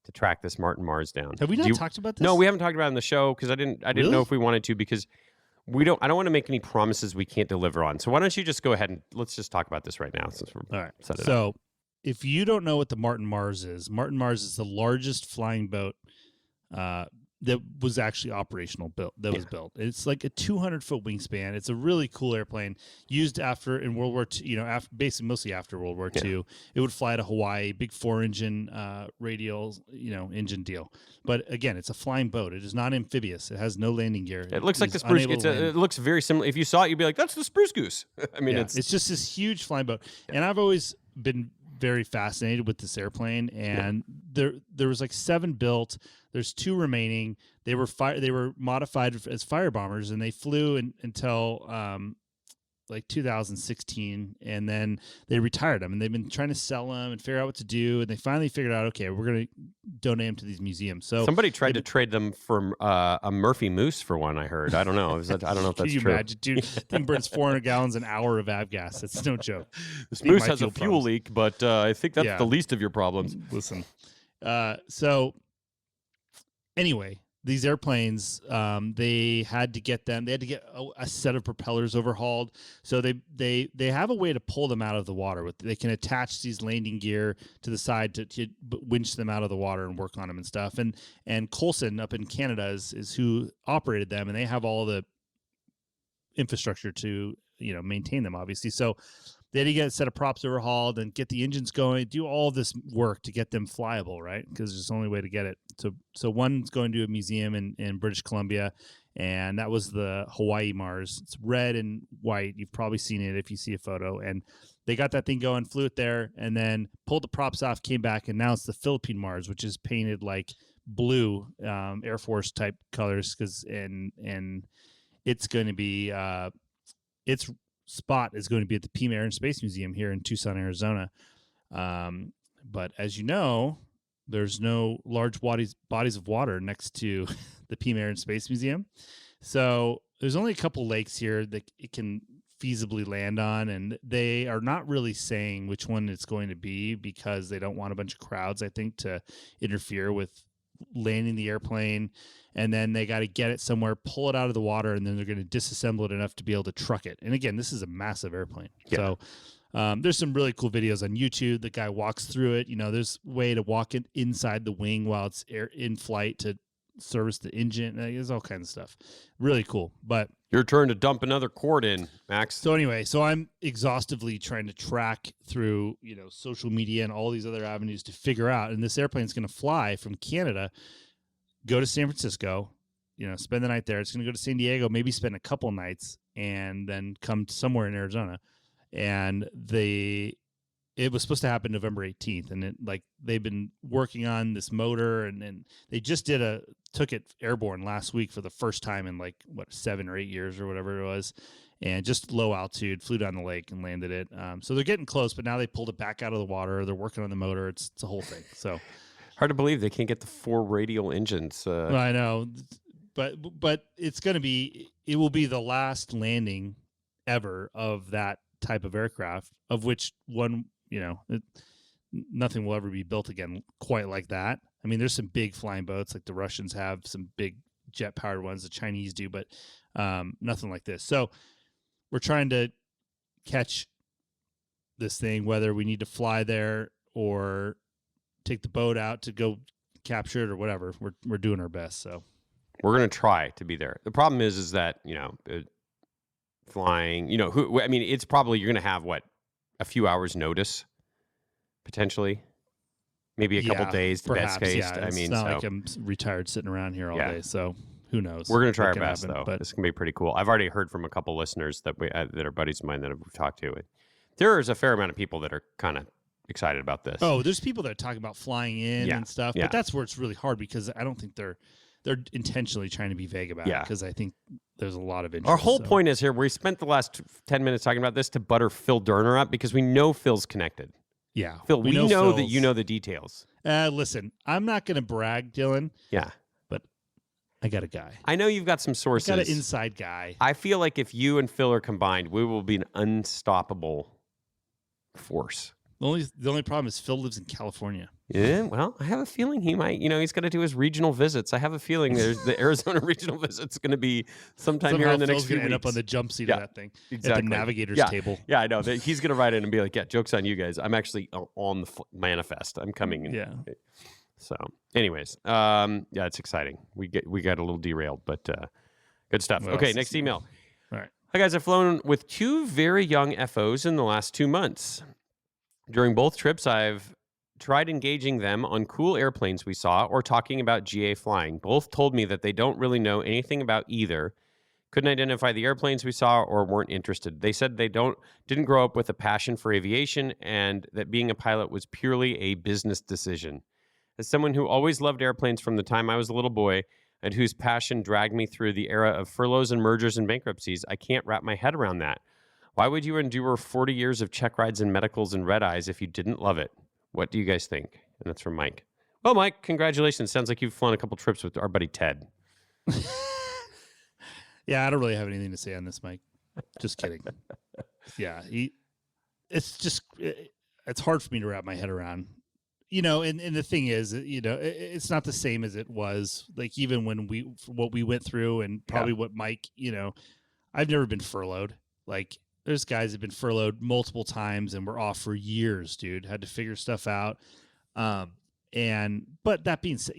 to track this Martin Mars down. Have we not talked about this? No, we haven't talked about it on the show because I didn't Really? know if we wanted to because I don't want to make any promises we can't deliver on. So why don't you just go ahead and let's just talk about this right now since we're All right. set it up. So, if you don't know what the Martin Mars is the largest flying boat that was actually operational was built. It's like a 200-foot wingspan. It's a really cool airplane used in World War II, basically mostly after World War II. It would fly to Hawaii, big 4-engine radial, engine deal. But again, it's a flying boat. It is not amphibious. It has no landing gear. It looks like the spruce. It looks very similar. If you saw it, you'd be like, "That's the spruce goose." I mean, it's just this huge flying boat. And I've always been very fascinated with this airplane. And there was like 7 built. There's 2 remaining. They were modified as fire bombers, and they flew until like 2016, and then they retired them. And they've been trying to sell them and figure out what to do. And they finally figured out, okay, we're going to donate them to these museums. So somebody tried to trade them for a Murphy Moose for one. I heard. I don't know. I don't know if that's Can you true. imagine, dude? Thing burns 400 gallons an hour of avgas. It's no joke. This Moose has a fuel leak, but I think that's the least of your problems. Listen, so anyway, these airplanes, they had to get a set of propellers overhauled. So they have a way to pull them out of the water. They can attach these landing gear to the side to winch them out of the water and work on them and stuff. And Coulson up in Canada is who operated them, and they have all the infrastructure to maintain them, obviously. So they had to get a set of props overhauled and get the engines going, do all this work to get them flyable, right? Because it's the only way to get it. So one's going to a museum in British Columbia, and that was the Hawaii Mars. It's red and white. You've probably seen it if you see a photo. And they got that thing going, flew it there, and then pulled the props off, came back, and now it's the Philippine Mars, which is painted like blue Air Force type colors, and it's going to be its spot is going to be at the Peam Air and Space Museum here in Tucson, Arizona. But as you know, there's no large bodies of water next to the Peam Air and Space Museum. So there's only a couple lakes here that it can feasibly land on, and they are not really saying which one it's going to be because they don't want a bunch of crowds, I think, to interfere with landing the airplane. And then they got to get it somewhere, pull it out of the water, and then they're going to disassemble it enough to be able to truck it. And again, this is a massive airplane. Yeah. So there's some really cool videos on YouTube. The guy walks through it. There's a way to walk it inside the wing while it's in flight to service the engine. There's all kinds of stuff. Really cool. But your turn to dump another cord in, Max. So anyway, I'm exhaustively trying to track through, social media and all these other avenues to figure out. And this airplane's going to fly from Canada, go to San Francisco, spend the night there. It's going to go to San Diego, maybe spend a couple nights, and then come to somewhere in Arizona. And it was supposed to happen November 18th. And they've been working on this motor, and they just took it airborne last week for the first time in 7 or 8 years or whatever it was. And just low altitude, flew down the lake and landed it. So they're getting close, but now they pulled it back out of the water. They're working on the motor. It's a whole thing. So hard to believe they can't get the 4 radial engines. Well, I know, but it will be the last landing ever of that type of aircraft, of which one, nothing will ever be built again quite like that. I mean, there's some big flying boats, like the Russians have some big jet powered ones, the Chinese do, but nothing like this. So we're trying to catch this thing, whether we need to fly there or take the boat out to go capture it or whatever. We're doing our best. So we're going to try to be there. The problem is that, flying, I mean, it's probably you're going to have a few hours notice potentially, maybe a couple days, the best case. Yeah, it's not like I'm retired sitting around here all day. So who knows? We're going to try our best though. But this can be pretty cool. I've already heard from a couple listeners that that are buddies of mine that we've talked to. There is a fair amount of people that are kind of excited about this. Oh, there's people that are talking about flying in and stuff, but that's where it's really hard because I don't think they're intentionally trying to be vague about it because I think there's a lot of interest. Our whole point is here, we spent the last 10 minutes talking about this to butter Phil Durner up because we know Phil's connected. Yeah. Phil, we know that you know the details. Listen, I'm not going to brag, Dylan. Yeah. But I got a guy. I know you've got some sources. I got an inside guy. I feel like if you and Phil are combined, we will be an unstoppable force. The only problem is Phil lives in California. Yeah, well, I have a feeling he might. He's got to do his regional visits. I have a feeling there's the Arizona regional visit's going to to be sometime here in the next few weeks. End up on the jump seat of that thing at the navigator's table. Yeah, I know. He's going to write in and be like, "Yeah, joke's on you guys. I'm actually on the manifest. I'm coming." Yeah. So, anyways, it's exciting. We got a little derailed, but good stuff. Okay, next email. All right. Hi guys, I've flown with 2 very young FOs in the last 2 months. During both trips, I've tried engaging them on cool airplanes we saw or talking about GA flying. Both told me that they don't really know anything about either, couldn't identify the airplanes we saw, or weren't interested. They said they didn't grow up with a passion for aviation and that being a pilot was purely a business decision. As someone who always loved airplanes from the time I was a little boy and whose passion dragged me through the era of furloughs and mergers and bankruptcies, I can't wrap my head around that. Why would you endure 40 years of check rides and medicals and red eyes if you didn't love it? What do you guys think? And that's from Mike. Well, Mike, congratulations. Sounds like you've flown a couple trips with our buddy Ted. Yeah, I don't really have anything to say on this, Mike. Just kidding. Yeah, it's hard for me to wrap my head around. And the thing is, it's not the same as it was. Like even when what we went through and probably what Mike, I've never been furloughed. Like there's guys that have been furloughed multiple times and were off for years, dude. Had to figure stuff out. But that being said,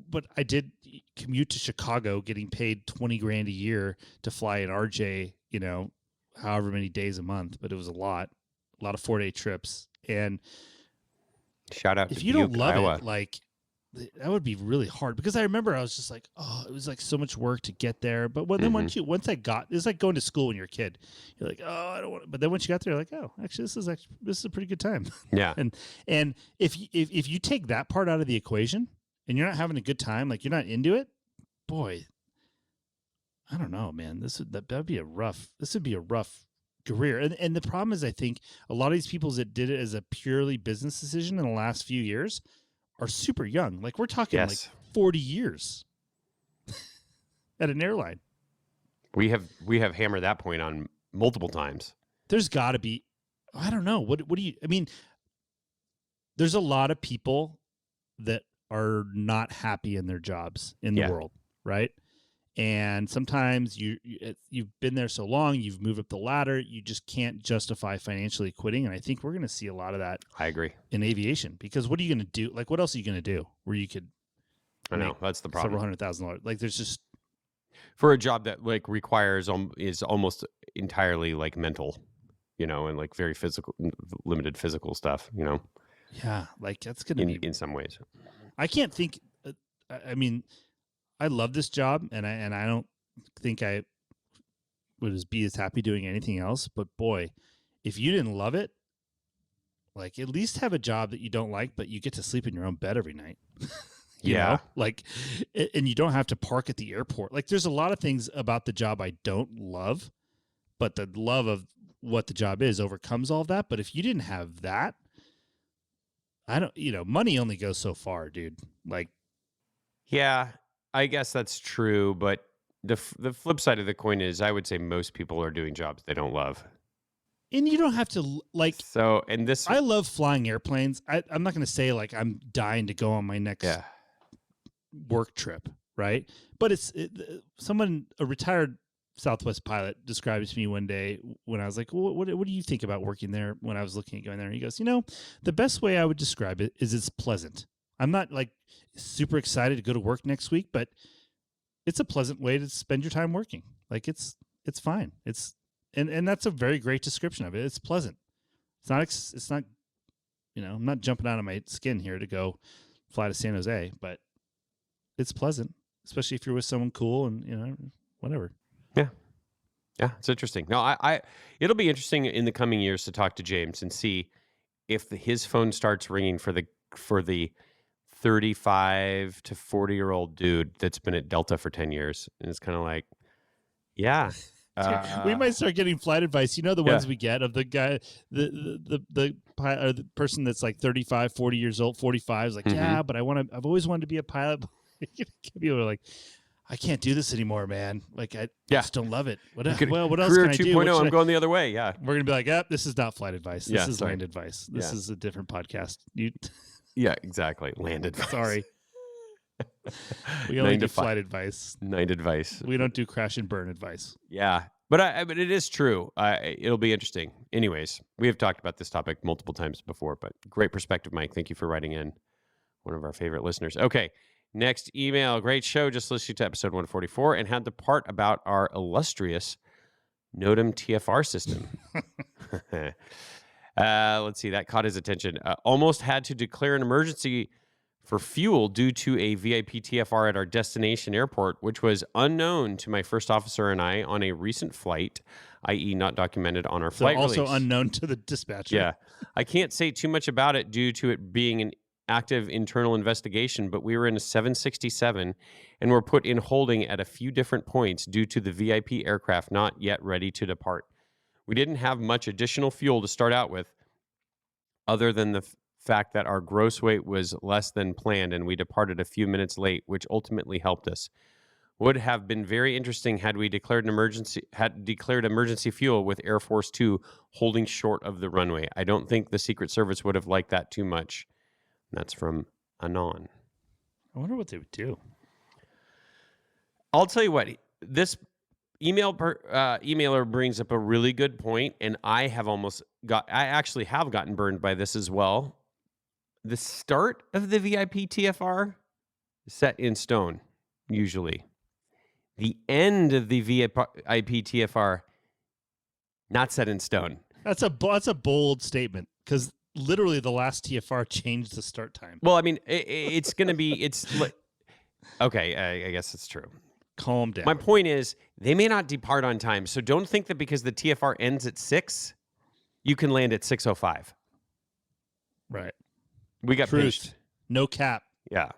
but I did commute to Chicago getting paid $20,000 a year to fly an RJ, however many days a month, but it was a lot of 4-day trips. And shout out if to you don't Buke, love Iowa. it, like that would be really hard because I remember I was just like, oh, it was like so much work to get there. But then once it's like going to school when you're a kid. You're like, oh, I don't want to. But then once you got there, you're like, oh, actually, this is a pretty good time. Yeah. and if you take that part out of the equation and you're not having a good time, like you're not into it, boy, I don't know, man. This would be a rough career. And the problem is, I think a lot of these people that did it as a purely business decision in the last few years are super young. Like we're talking like 40 years at an airline. We have hammered that point on multiple times. There's got to be, I don't know. What do you, I mean, there's a lot of people that are not happy in their jobs in the world, right? And sometimes you've been there so long, you've moved up the ladder, you just can't justify financially quitting. And I think we're going to see a lot of that. I agree. In aviation, because what are you going to do? Like, what else are you going to do where you could? I know that's the problem. Several $100,000. Like, there's just for a job that like requires is almost entirely like mental, and like very physical, limited physical stuff. Yeah, like that's going to be in some ways. I can't think. I mean. I love this job, and I don't think I would be as happy doing anything else. But boy, if you didn't love it, like at least have a job that you don't like, but you get to sleep in your own bed every night. you know? Like, and you don't have to park at the airport. Like, there's a lot of things about the job I don't love, but the love of what the job is overcomes all of that. But if you didn't have that, I don't. Money only goes so far, dude. Like, yeah. I guess that's true, but the flip side of the coin is I would say most people are doing jobs they don't love. And you don't have to like. So, I love flying airplanes. I'm not going to say like I'm dying to go on my next work trip, right? But a retired Southwest pilot described it to me one day when I was like, well, what do you think about working there? When I was looking at going there, and he goes, the best way I would describe it is it's pleasant. I'm not like super excited to go to work next week, but it's a pleasant way to spend your time working. Like it's fine. And that's a very great description of it. It's pleasant. It's not, I'm not jumping out of my skin here to go fly to San Jose, but it's pleasant, especially if you're with someone cool and, whatever. Yeah. Yeah, it's interesting. No, it'll be interesting in the coming years to talk to James and see if his phone starts ringing for the 35 to 40-year-old dude that's been at Delta for 10 years. And it's kind of like, yeah. We might start getting flight advice. The ones we get of the guy, the pilot, or the person that's like 35, 40 years old, 45 is like, yeah, but I've always wanted to be a pilot. People are like, I can't do this anymore, man. Like, I just don't love it. What else can I do? Career 2.0, I'm going the other way. Yeah. We're going to be like, yep, this is not flight advice. This is land advice. This is a different podcast. Yeah, exactly. Land advice. Sorry. We only do flight advice. Night advice. We don't do crash and burn advice. Yeah. But it is true. It'll be interesting. Anyways, we have talked about this topic multiple times before, but great perspective, Mike. Thank you for writing in. One of our favorite listeners. Okay. Next email. Great show. Just listened to episode 144 and had the part about our illustrious NOTAM TFR system. Let's see. That caught his attention. Almost had to declare an emergency for fuel due to a VIP TFR at our destination airport, which was unknown to my first officer and I on a recent flight, i.e. not documented on our flight also release. Unknown to the dispatcher. Yeah. I can't say too much about it due to it being an active internal investigation, but we were in a 767 and were put in holding at a few different points due to the VIP aircraft not yet ready to depart. We didn't have much additional fuel to start out with, other than the fact that our gross weight was less than planned and we departed a few minutes late, which ultimately helped us. Would have been very interesting had we declared emergency fuel with Air Force 2 holding short of the runway. I don't think the Secret Service would have liked that too much. That's from Anon. I wonder what they would do. I'll tell you what, this emailer brings up a really good point, and I actually have gotten burned by this as well. The start of the VIP TFR is set in stone, usually. The end of the VIP TFR, not set in stone. That's a bold statement, because literally the last TFR changed the start time. Well, I mean, it's going to be, okay, I guess it's true. Calm down. My point is, they may not depart on time, so don't think that because the TFR ends at 6, you can land at 6:05. Right. We got pinched. No cap. Yeah.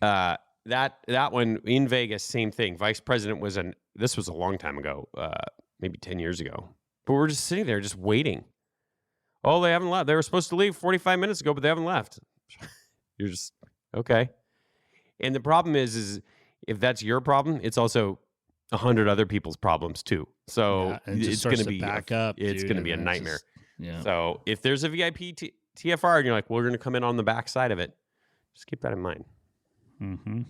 That one in Vegas, same thing. Vice President this was a long time ago, maybe 10 years ago. But we're just sitting there just waiting. Oh, they haven't left. They were supposed to leave 45 minutes ago, but they haven't left. You're just, okay. And the problem is if that's your problem, it's also 100 other people's problems too. So it's going to be back up. It's going to be a nightmare. So if there's a VIP TFR and you're like, well, we're going to come in on the back side of it, just keep that in mind. Mm-hmm.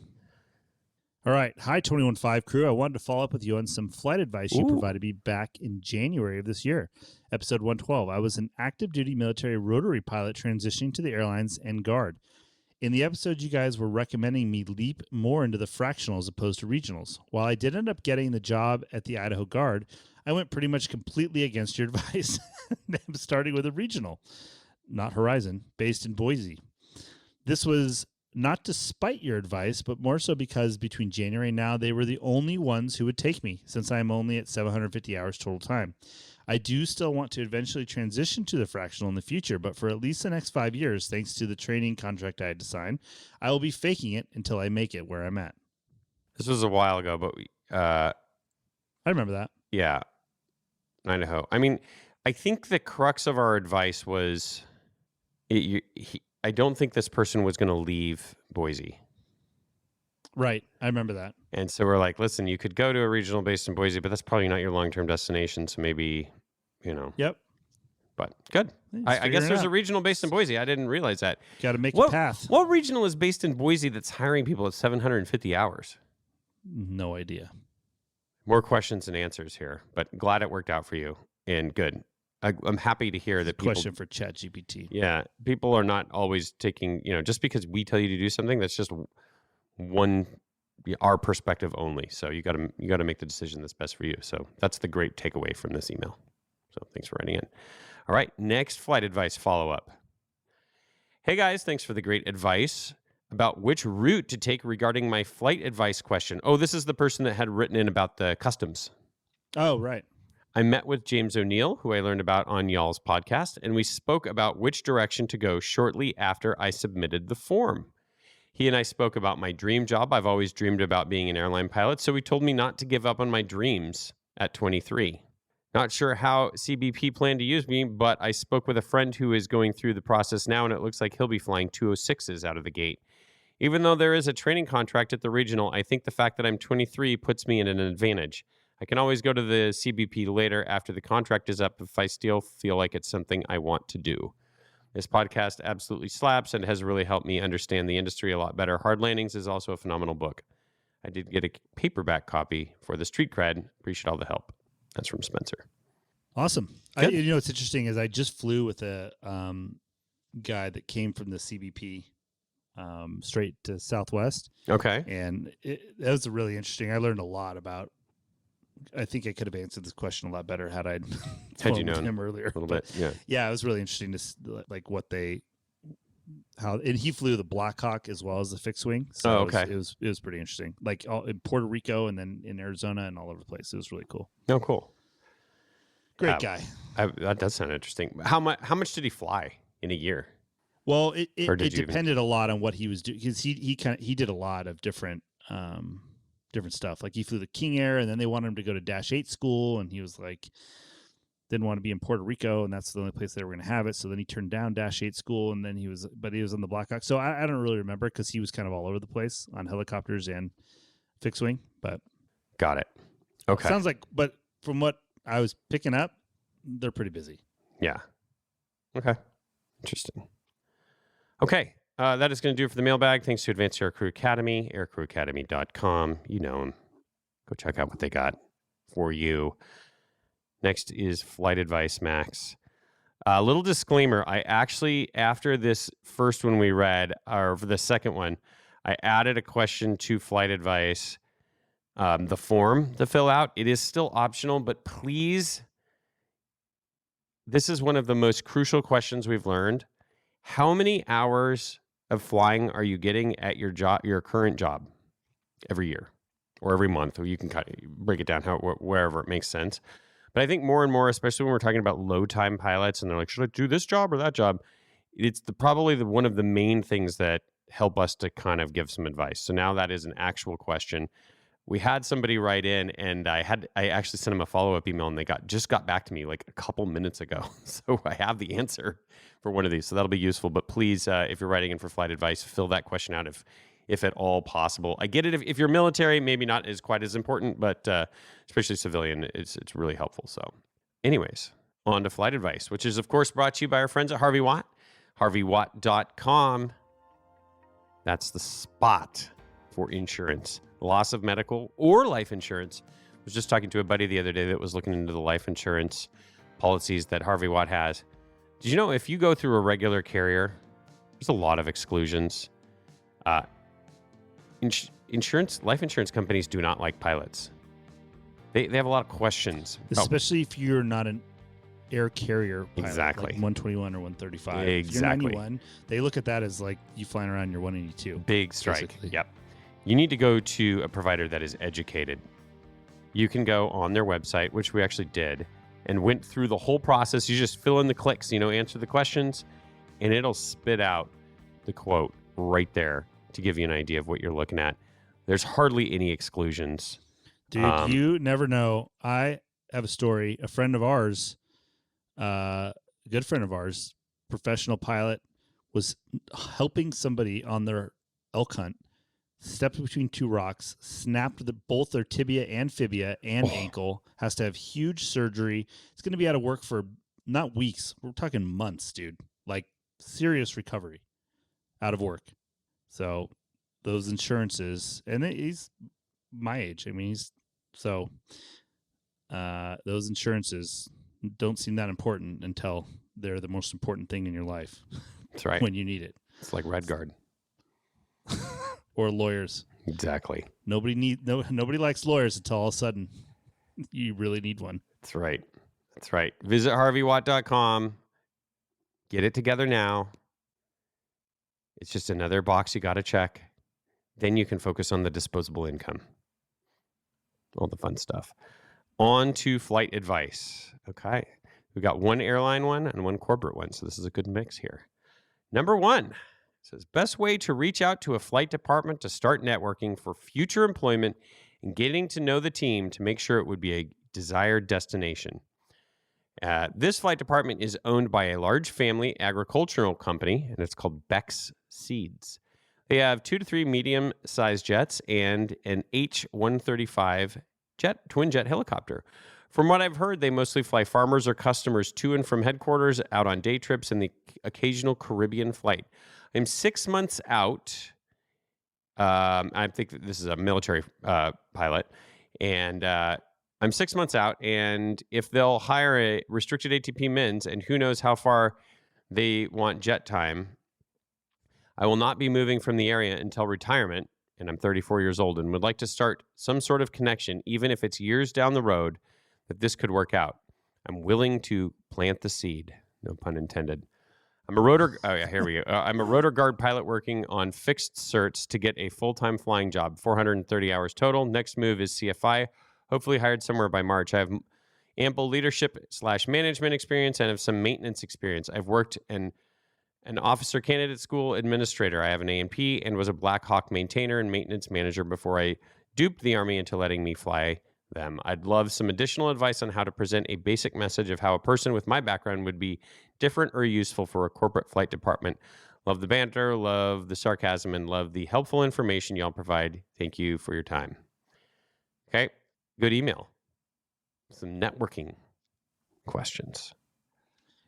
All right. Hi, 21.5 crew. I wanted to follow up with you on some flight advice you provided me back in January of this year. Episode 112. I was an active duty military rotary pilot transitioning to the airlines and guard. In the episode, you guys were recommending me leap more into the fractional as opposed to regionals. While I did end up getting the job at the Idaho Guard, I went pretty much completely against your advice. I'm starting with a regional, not Horizon, based in Boise. This was not despite your advice, but more so because between January and now, they were the only ones who would take me, since I'm only at 750 hours total time. I do still want to eventually transition to the fractional in the future, but for at least the next 5 years, thanks to the training contract I had to sign, I will be faking it until I make it where I'm at. This was a while ago, but I remember that. Yeah, Idaho. I mean, I think the crux of our advice was, I don't think this person was going to leave Boise. Right. I remember that. And so we're like, listen, you could go to a regional based in Boise, but that's probably not your long-term destination. So maybe, Yep. But good. I guess there's a regional based in Boise. I didn't realize that. Got to make a path. What regional is based in Boise that's hiring people at 750 hours? No idea. More questions than answers here, but glad it worked out for you. And good. I'm happy to hear that people... Question for ChatGPT. Yeah. People are not always taking, just because we tell you to do something, that's just one our perspective only. So you got to make the decision that's best for you. So that's the great takeaway from this email. So thanks for writing in. All right, next flight advice follow-up. Hey guys, thanks for the great advice about which route to take regarding my flight advice question. Oh, this is the person that had written in about the customs. Oh, right. I met with James O'Neill, who I learned about on y'all's podcast, and we spoke about which direction to go shortly after I submitted the form. He and I spoke about my dream job. I've always dreamed about being an airline pilot, so he told me not to give up on my dreams at 23. Not sure how CBP planned to use me, but I spoke with a friend who is going through the process now, and it looks like he'll be flying 206s out of the gate. Even though there is a training contract at the regional, I think the fact that I'm 23 puts me in an advantage. I can always go to the CBP later after the contract is up if I still feel like it's something I want to do. This podcast absolutely slaps and has really helped me understand the industry a lot better. Hard Landings is also a phenomenal book. I did get a paperback copy for the street cred. Appreciate all the help. That's from Spencer. Awesome. What's interesting is I just flew with a guy that came from the CBP straight to Southwest. Okay. And that was really interesting. I learned a lot about. I think I could have answered this question a lot better had I had you known him earlier. A little bit, yeah. Yeah, it was really interesting to like and he flew the Blackhawk as well as the fixed wing. So it was pretty interesting. Like in Puerto Rico and then in Arizona and all over the place. It was really cool. Oh, cool. Great guy. That does sound interesting. How much did he fly in a year? Well, it depended a lot on what he was doing because he did a lot of different stuff. Like he flew the King Air, and then they wanted him to go to Dash 8 school, and he was like, didn't want to be in Puerto Rico, and that's the only place they were going to have it. So then he turned down Dash 8 school, and then he was on the Blackhawk. So I don't really remember because he was kind of all over the place on helicopters and fixed wing. But got it. Okay, sounds like. But from what I was picking up, they're pretty busy. Yeah. Okay. Interesting. Okay. That is going to do it for the mailbag. Thanks to Advanced Aircrew Academy, aircrewacademy.com. You know them. Go check out what they got for you. Next is flight advice, Max. A little disclaimer. I actually, after this first one we read, or for the second one, I added a question to flight advice, the form to fill out. It is still optional, but please, this is one of the most crucial questions we've learned. How many hours of flying are you getting at your current job every year or every month? Or you can break it down wherever it makes sense. But I think more and more, especially when we're talking about low time pilots and they're like, should I do this job or that job? It's probably one of the main things that help us to kind of give some advice. So now that is an actual question. We had somebody write in, and I actually sent them a follow-up email, and they just got back to me like a couple minutes ago. So I have the answer for one of these, so that'll be useful. But please, if you're writing in for flight advice, fill that question out if at all possible. I get it if you're military, maybe not quite as important, but especially civilian, it's really helpful. So anyways, on to flight advice, which is, of course, brought to you by our friends at Harvey Watt, harveywatt.com. That's the spot for insurance. Loss of medical or life insurance. I was just talking to a buddy the other day that was looking into the life insurance policies that Harvey Watt has. Did you know if you go through a regular carrier, there's a lot of exclusions. Life insurance companies do not like pilots. They have a lot of questions. Especially if you're not an air carrier pilot, exactly. Like 121 or 135. Exactly. If you're 91, they look at that as like you flying around your 182. Big strike. Basically. Yep. You need to go to a provider that is educated. You can go on their website, which we actually did, and went through the whole process. You just fill in the clicks, answer the questions, and it'll spit out the quote right there to give you an idea of what you're looking at. There's hardly any exclusions. Dude, you never know. I have a story. A friend of ours, a good friend of ours, professional pilot, was helping somebody on their elk hunt, stepped between two rocks, snapped both their tibia and fibia and ankle, has to have huge surgery. It's going to be out of work for not weeks. We're talking months, dude. Like serious recovery out of work. So those insurances, and he's my age. I mean, those insurances don't seem that important until they're the most important thing in your life. That's right. When you need it. It's like Red Guard. Or lawyers. Exactly. Nobody likes lawyers until all of a sudden you really need one. That's right. That's right. Visit harveywatt.com. Get it together now. It's just another box you got to check. Then you can focus on the disposable income. All the fun stuff. On to flight advice. Okay. We got one airline one and one corporate one. So this is a good mix here. Number 1 says, best way to reach out to a flight department to start networking for future employment and getting to know the team to make sure it would be a desired destination. This flight department is owned by a large family agricultural company, and it's called Beck's Seeds. They have 2 to 3 medium-sized jets and an H-135 twin jet helicopter. From what I've heard, they mostly fly farmers or customers to and from headquarters, out on day trips, and the occasional Caribbean flight. I'm 6 months out. I think that this is a military pilot, and I'm 6 months out. And if they'll hire a restricted ATP mins, and who knows how far they want jet time, I will not be moving from the area until retirement, and I'm 34 years old, and would like to start some sort of connection, even if it's years down the road, that this could work out. I'm willing to plant the seed. No pun intended. I'm a rotor. Oh yeah, here we go. I'm a rotor guard pilot working on fixed certs to get a full-time flying job. 430 hours total. Next move is CFI. Hopefully hired somewhere by March. I have ample leadership/management experience and have some maintenance experience. I've worked in an officer candidate school administrator. I have an A&P and was a Black Hawk maintainer and maintenance manager before I duped the Army into letting me fly them. I'd love some additional advice on how to present a basic message of how a person with my background would be different or useful for a corporate flight department. Love the banter, love the sarcasm, and love the helpful information y'all provide. Thank you for your time. Okay, good email. Some networking questions.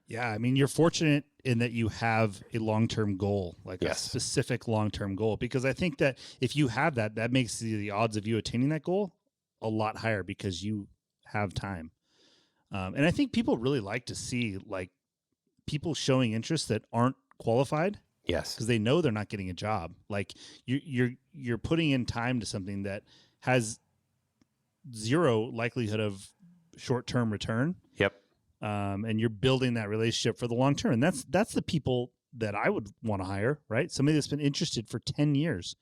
Yeah, I mean, you're fortunate in that you have a long-term goal, like Yes. a specific long-term goal, because I think that if you have that, that makes the odds of you attaining that goal a lot higher because you have time. And I think people really like to see like people showing interest that aren't qualified. Yes. Because they know they're not getting a job. Like you're putting in time to something that has zero likelihood of short-term return. Yep. And you're building that relationship for the long term. And that's the people that I would want to hire, right? Somebody that's been interested for 10 years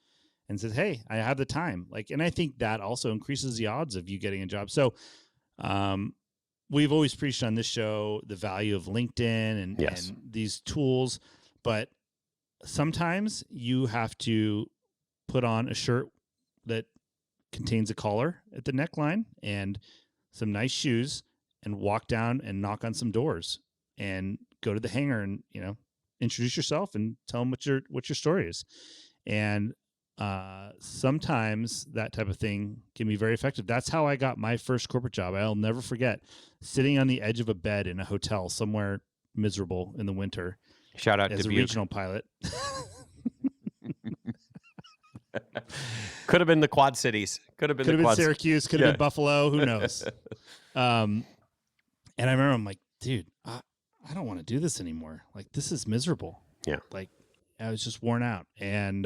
and says, hey, I have the time. Like, and I think that also increases the odds of you getting a job. So we've always preached on this show the value of LinkedIn and these tools, but sometimes you have to put on a shirt that contains a collar at the neckline and some nice shoes and walk down and knock on some doors and go to the hangar and, introduce yourself and tell them what your story is. And sometimes that type of thing can be very effective. That's how I got my first corporate job. I'll never forget sitting on the edge of a bed in a hotel somewhere miserable in the winter. Shout out as to a Buke. regional pilot. Could have been the Quad Cities. Could have been Syracuse. Could have been Buffalo. Who knows? And I remember I'm like, dude, I don't want to do this anymore. Like, this is miserable. Yeah. Like, I was just worn out. And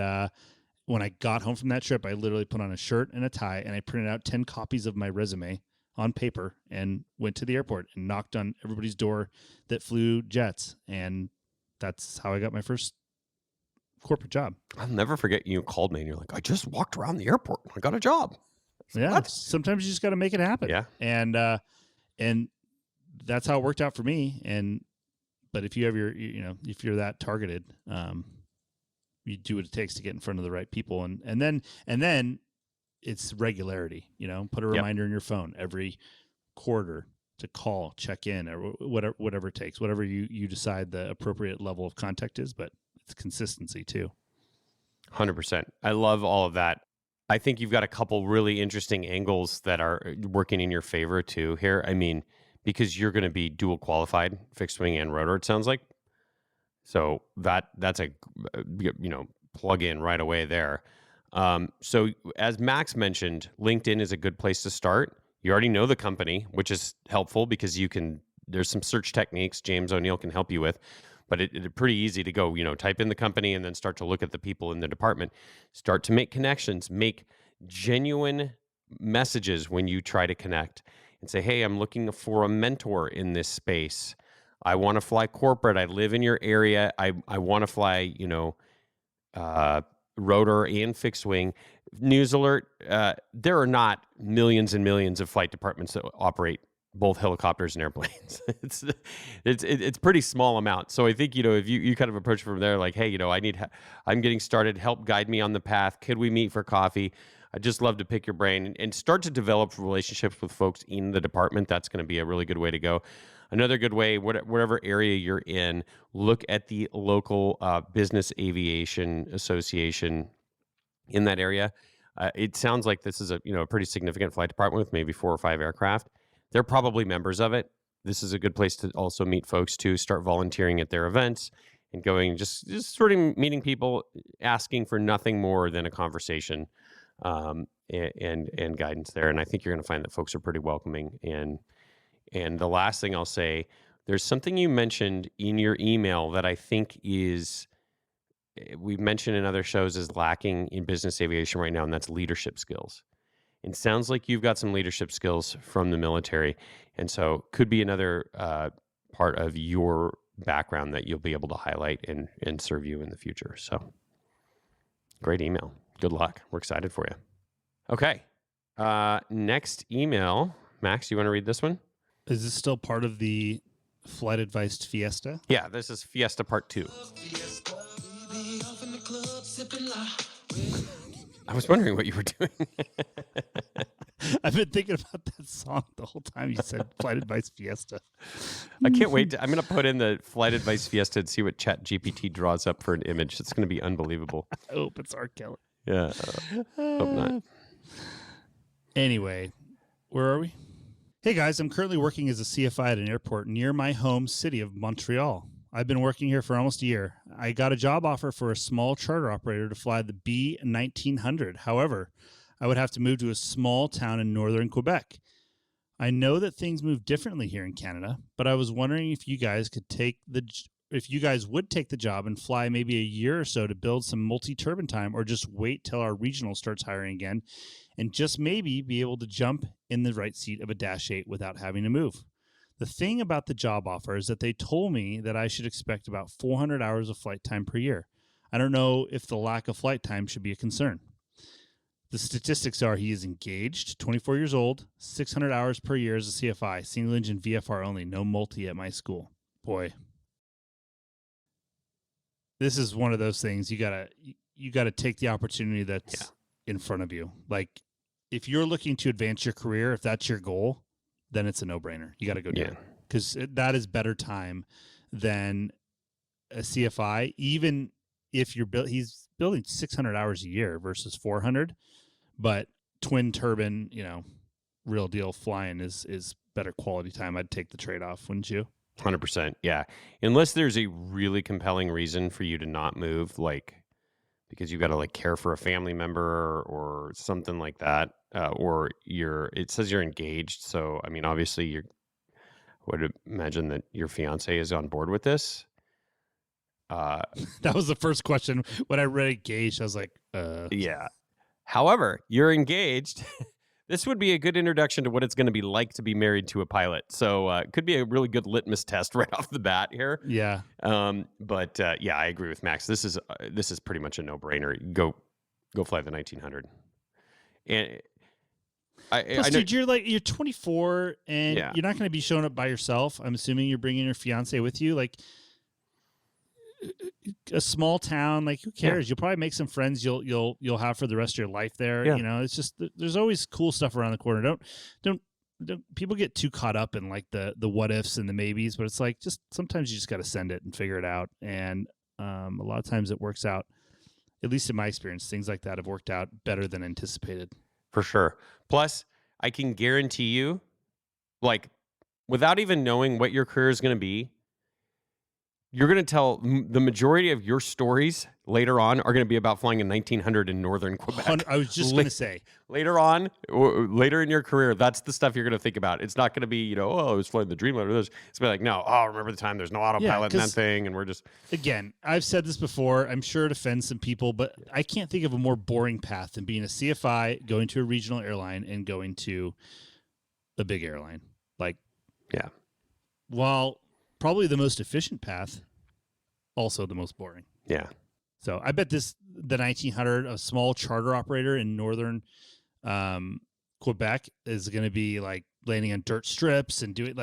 when I got home from that trip, I literally put on a shirt and a tie, and I printed out 10 copies of my resume on paper and went to the airport and knocked on everybody's door that flew jets. And that's how I got my first corporate job. I'll never forget you called me and you're like, I just walked around the airport and I got a job. Yeah. What? Sometimes you just got to make it happen. Yeah. And that's how it worked out for me. But if you have if you're that targeted, you do what it takes to get in front of the right people. And then it's regularity, put a reminder in your phone every quarter to call, check in, or whatever it takes, whatever you decide the appropriate level of contact is, but it's consistency too. 100%. I love all of that. I think you've got a couple really interesting angles that are working in your favor too here. I mean, because you're going to be dual qualified, fixed wing and rotor, it sounds like. So that's a plug in right away there. So as Max mentioned, LinkedIn is a good place to start. You already know the company, which is helpful because there's some search techniques James O'Neill can help you with. but it's pretty easy to go, type in the company and then start to look at the people in the department, start to make connections, make genuine messages when you try to connect and say, hey, I'm looking for a mentor in this space. I want to fly corporate. I live in your area. I want to fly, rotor and fixed wing. News alert, there are not millions and millions of flight departments that operate both helicopters and airplanes. it's pretty small amount. So I think, if you kind of approach from there, like, hey, I'm getting started, help guide me on the path. Could we meet for coffee? I'd just love to pick your brain and start to develop relationships with folks in the department. That's going to be a really good way to go. Another good way, whatever area you're in, look at the local business aviation association in that area. It sounds like this is a pretty significant flight department with maybe 4 or 5 aircraft. They're probably members of it. This is a good place to also meet folks too, start volunteering at their events and going, just sort of meeting people, asking for nothing more than a conversation and guidance there. And I think you're going to find that folks are pretty welcoming. And the last thing I'll say, there's something you mentioned in your email that I think we've mentioned in other shows is lacking in business aviation right now, and that's leadership skills. It sounds like you've got some leadership skills from the military, and so could be another part of your background that you'll be able to highlight and serve you in the future. So great email. Good luck. We're excited for you. Okay. Next email. Max, you want to read this one? Is this still part of the flight advice Fiesta? Yeah, this is Fiesta Part 2. I was wondering what you were doing. I've been thinking about that song the whole time you said flight advice Fiesta. I can't wait. I'm going to put in the flight advice Fiesta and see what ChatGPT draws up for an image. It's going to be unbelievable. I hope it's R. Kelly. Yeah. Hope not. Anyway, where are we? Hey guys, I'm currently working as a CFI at an airport near my home city of Montreal. I've been working here for almost a year. I got a job offer for a small charter operator to fly the B-1900. However, I would have to move to a small town in northern Quebec. I know that things move differently here in Canada, but I was wondering if you guys would take the job and fly maybe a year or so to build some multi-turbine time, or just wait till our regional starts hiring again and just maybe be able to jump in the right seat of a Dash 8 without having to move. The thing about the job offer is that they told me that I should expect about 400 hours of flight time per year. I don't know if the lack of flight time should be a concern. The statistics are he is engaged, 24 years old, 600 hours per year as a CFI, single engine VFR only, no multi at my school. Boy. This is one of those things you gotta take the opportunity that's in front of you. Like, if you're looking to advance your career, if that's your goal, then it's a no-brainer. You got to go do it, because that is better time than a CFI. Even if he's building 600 hours a year versus 400, but twin turbine, real deal flying is better quality time. I'd take the trade-off, wouldn't you? 100%. Yeah. Unless there's a really compelling reason for you to not move, like because you've got to care for a family member or something like that, or it says you're engaged. So, I mean, obviously I would imagine that your fiance is on board with this. That was the first question. When I read engaged, I was like, Yeah. However, you're engaged. This would be a good introduction to what it's going to be like to be married to a pilot. So it could be a really good litmus test right off the bat here. Yeah. But I agree with Max. This is pretty much a no-brainer. Go fly the 1900. And Plus, dude, you're 24 and you're not going to be showing up by yourself. I'm assuming you're bringing your fiance with you. Like, a small town, who cares? You'll probably make some friends you'll have for the rest of your life there. It's just, there's always cool stuff around the corner. Don't people get too caught up in the what ifs and the maybes, but it's just sometimes you just got to send it and figure it out. And a lot of times it works out. At least in my experience, things like that have worked out better than anticipated. For sure. Plus, I can guarantee you, without even knowing what your career is going to be, You're going to tell the majority of your stories later on are going to be about flying in 1900 in northern Quebec. I was just going to say. Later on, later in your career, that's the stuff you're going to think about. It's not going to be, I was flying the Dreamliner. It's going to be like, no, remember the time there's no autopilot in that thing, and we're just... Again, I've said this before. I'm sure it offends some people, but I can't think of a more boring path than being a CFI, going to a regional airline, and going to a big airline. While probably the most efficient path, also the most boring. Yeah. So I bet the 1900, a small charter operator in northern Quebec, is going to be like landing on dirt strips and doing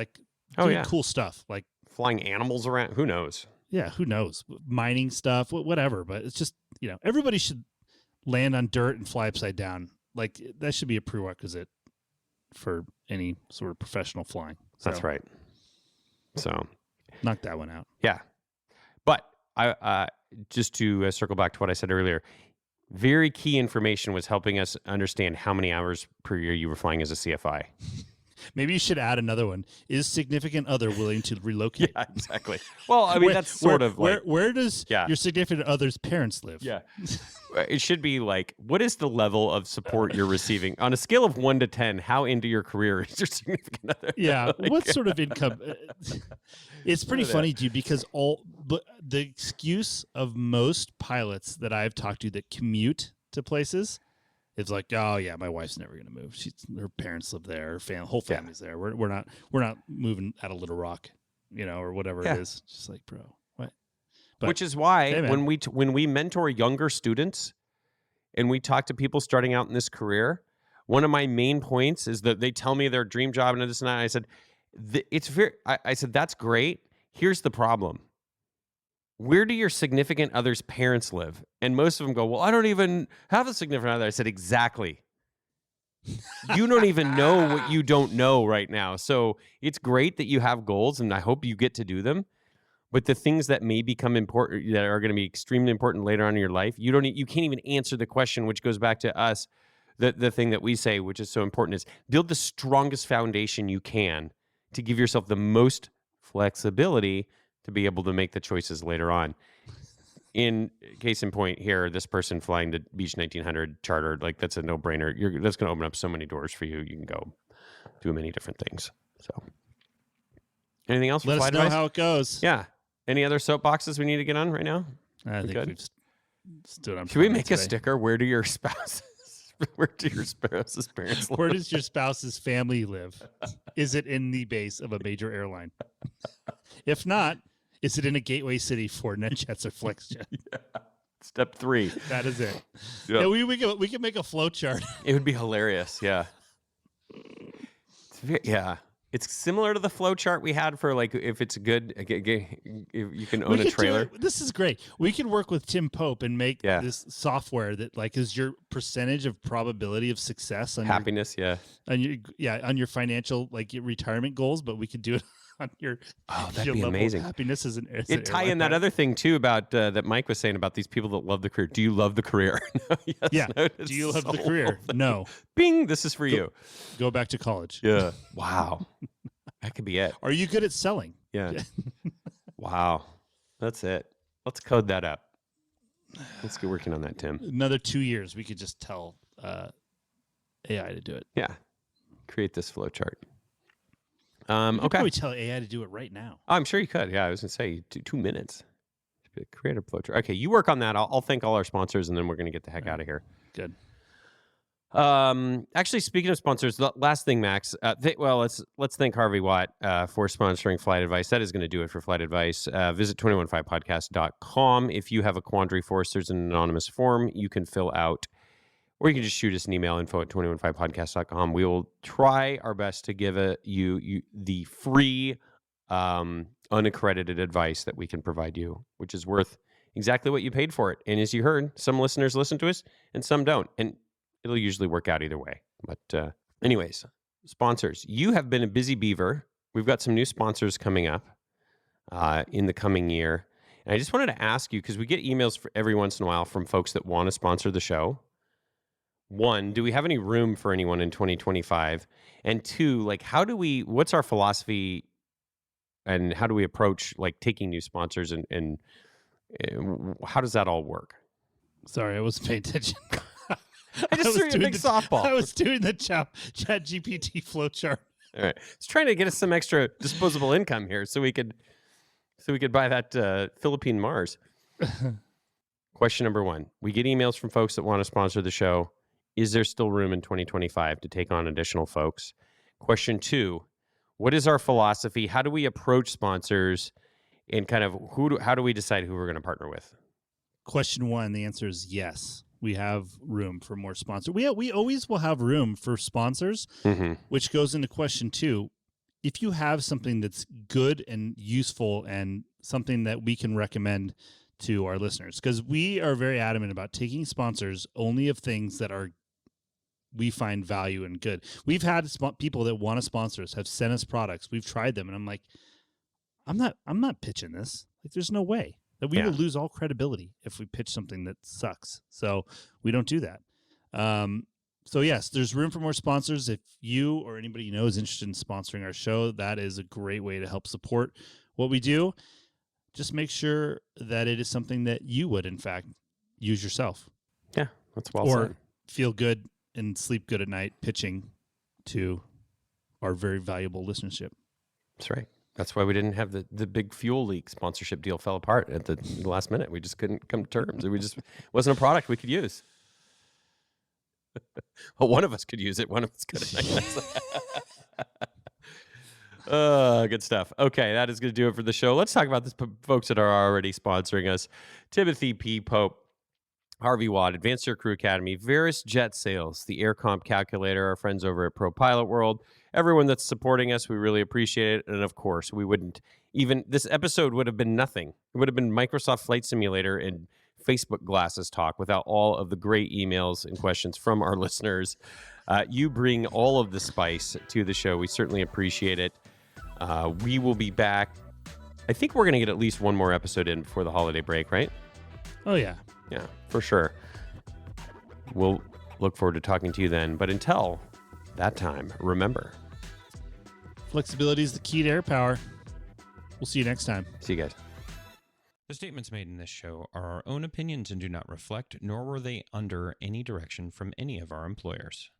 cool stuff, like flying animals around. Who knows? Yeah, who knows? Mining stuff, whatever. But it's just, everybody should land on dirt and fly upside down. Like, that should be a prerequisite for any sort of professional flying. So, that's right. So knock that one out. Yeah. But I just to circle back to what I said earlier, very key information was helping us understand how many hours per year you were flying as a CFI. Maybe you should add another one. Is significant other willing to relocate? Yeah, exactly. Well, I mean, that's sort of like... Where does your significant other's parents live? Yeah. It should be like, what is the level of support you're receiving? On a scale of 1 to 10, how into your career is your significant other? Yeah. What sort of income? It's pretty funny, dude, because the excuse of most pilots that I've talked to that commute to places, it's like, oh yeah, my wife's never going to move. Her parents live there. Her whole family's there. We're not moving out of Little Rock, or whatever it is. Just like, bro, what? But, which is why when we mentor younger students and we talk to people starting out in this career, one of my main points is that they tell me their dream job and this and that. I said, I said, that's great. Here's the problem. Where do your significant other's parents live? And most of them go, well, I don't even have a significant other. I said, exactly. You don't even know what you don't know right now. So it's great that you have goals, and I hope you get to do them. But the things that may become important, that are going to be extremely important later on in your life, you can't even answer the question, which goes back to us. The thing that we say, which is so important, is build the strongest foundation you can to give yourself the most flexibility to be able to make the choices later on. In case in point here, this person flying the Beach 1900 chartered, like, that's a no-brainer. That's going to open up so many doors for you. You can go do many different things. So, anything else? Let us know how it goes. Yeah. Any other soapboxes we need to get on right now? I think we've stood on. Should we make a sticker? Where do your spouses parents live? Where does your spouse's family live? Is it in the base of a major airline? If not, is it in a gateway city for NetJets or FlexJet? Yeah. Step 3. That is it. Yep. Yeah, we can make a flow chart. It would be hilarious. Yeah. It's similar to the flow chart we had for, like, if it's good, if you can own a trailer. This is great. We can work with Tim Pope and make this software that, like, is your percentage of probability of success on happiness. On your financial, like, your retirement goals, but we could do it on your that'd be amazing. Happiness is an it tie in that other thing too about that Mike was saying about these people that love the career. Do you love the career? No, yes, yeah. No, do you love the career? No. Bing. This is for you. Go back to college. Yeah. Wow. That could be it. Are you good at selling? Yeah. Wow. That's it. Let's code that up. Let's get working on that, Tim. Another 2 years, we could just tell AI to do it. Yeah. Create this flow chart. You could probably tell AI to do it right now. I'm sure you could. Yeah, I was going to say 2 minutes. Create a flow chart. Okay, you work on that. I'll thank all our sponsors, and then we're going to get the heck out of here. Good. Actually, speaking of sponsors, the last thing, Max. Let's thank Harvey Watt for sponsoring Flight Advice. That is going to do it for Flight Advice. Visit 215podcast.com. If you have a quandary for us, there's an anonymous form you can fill out, or you can just shoot us an email, info@215podcast.com. We will try our best to give you the free, unaccredited advice that we can provide you, which is worth exactly what you paid for it. And as you heard, some listeners listen to us and some don't. And it'll usually work out either way. But anyways, sponsors. You have been a busy beaver. We've got some new sponsors coming up in the coming year. And I just wanted to ask you, because we get emails for every once in a while from folks that want to sponsor the show. 1, do we have any room for anyone in 2025? And 2, like, what's our philosophy and how do we approach like taking new sponsors and how does that all work? Sorry, I wasn't paying attention. I just threw you a big softball. I was doing the chat GPT flowchart. All right. It's trying to get us some extra disposable income here so we could buy that Philippine Mars. Question number 1. We get emails from folks that want to sponsor the show. Is there still room in 2025 to take on additional folks? Question 2. What is our philosophy? How do we approach sponsors and kind of how do we decide who we're going to partner with? Question 1, the answer is yes. We have room for more sponsors. We always will have room for sponsors, which goes into question 2. If you have something that's good and useful and something that we can recommend to our listeners, because we are very adamant about taking sponsors only of things that we find value and good. We've had people that want to sponsor us have sent us products. We've tried them, and I'm like, I'm not pitching this. Like, there's no way that we will lose all credibility if we pitch something that sucks. So we don't do that. So yes, there's room for more sponsors. If you or anybody you know is interested in sponsoring our show, that is a great way to help support what we do. Just make sure that it is something that you would, in fact, use yourself. Yeah, that's well said. Or feel good and sleep good at night pitching to our very valuable listenership. That's right. That's why we didn't have the big fuel leak sponsorship deal fell apart at the last minute. We just couldn't come to terms. It wasn't a product we could use. Well, one of us could use it. One of us couldn't. Good stuff. Okay, that is going to do it for the show. Let's talk about the folks that are already sponsoring us. Timothy P. Pope, Harvey Watt, Advanced Aircrew Academy, Veris Jet Sales, the AirComp Calculator, our friends over at Pro Pilot World, everyone that's supporting us, we really appreciate it. And of course, we wouldn't even, this episode would have been nothing. It would have been Microsoft Flight Simulator and Facebook Glasses talk without all of the great emails and questions from our listeners. You bring all of the spice to the show. We certainly appreciate it. We will be back. I think we're going to get at least one more episode in before the holiday break, right? Oh, yeah. Yeah, for sure. We'll look forward to talking to you then. But until that time, remember, flexibility is the key to air power. We'll see you next time. See you guys. The statements made in this show are our own opinions and do not reflect, nor were they under any direction from any of our employers.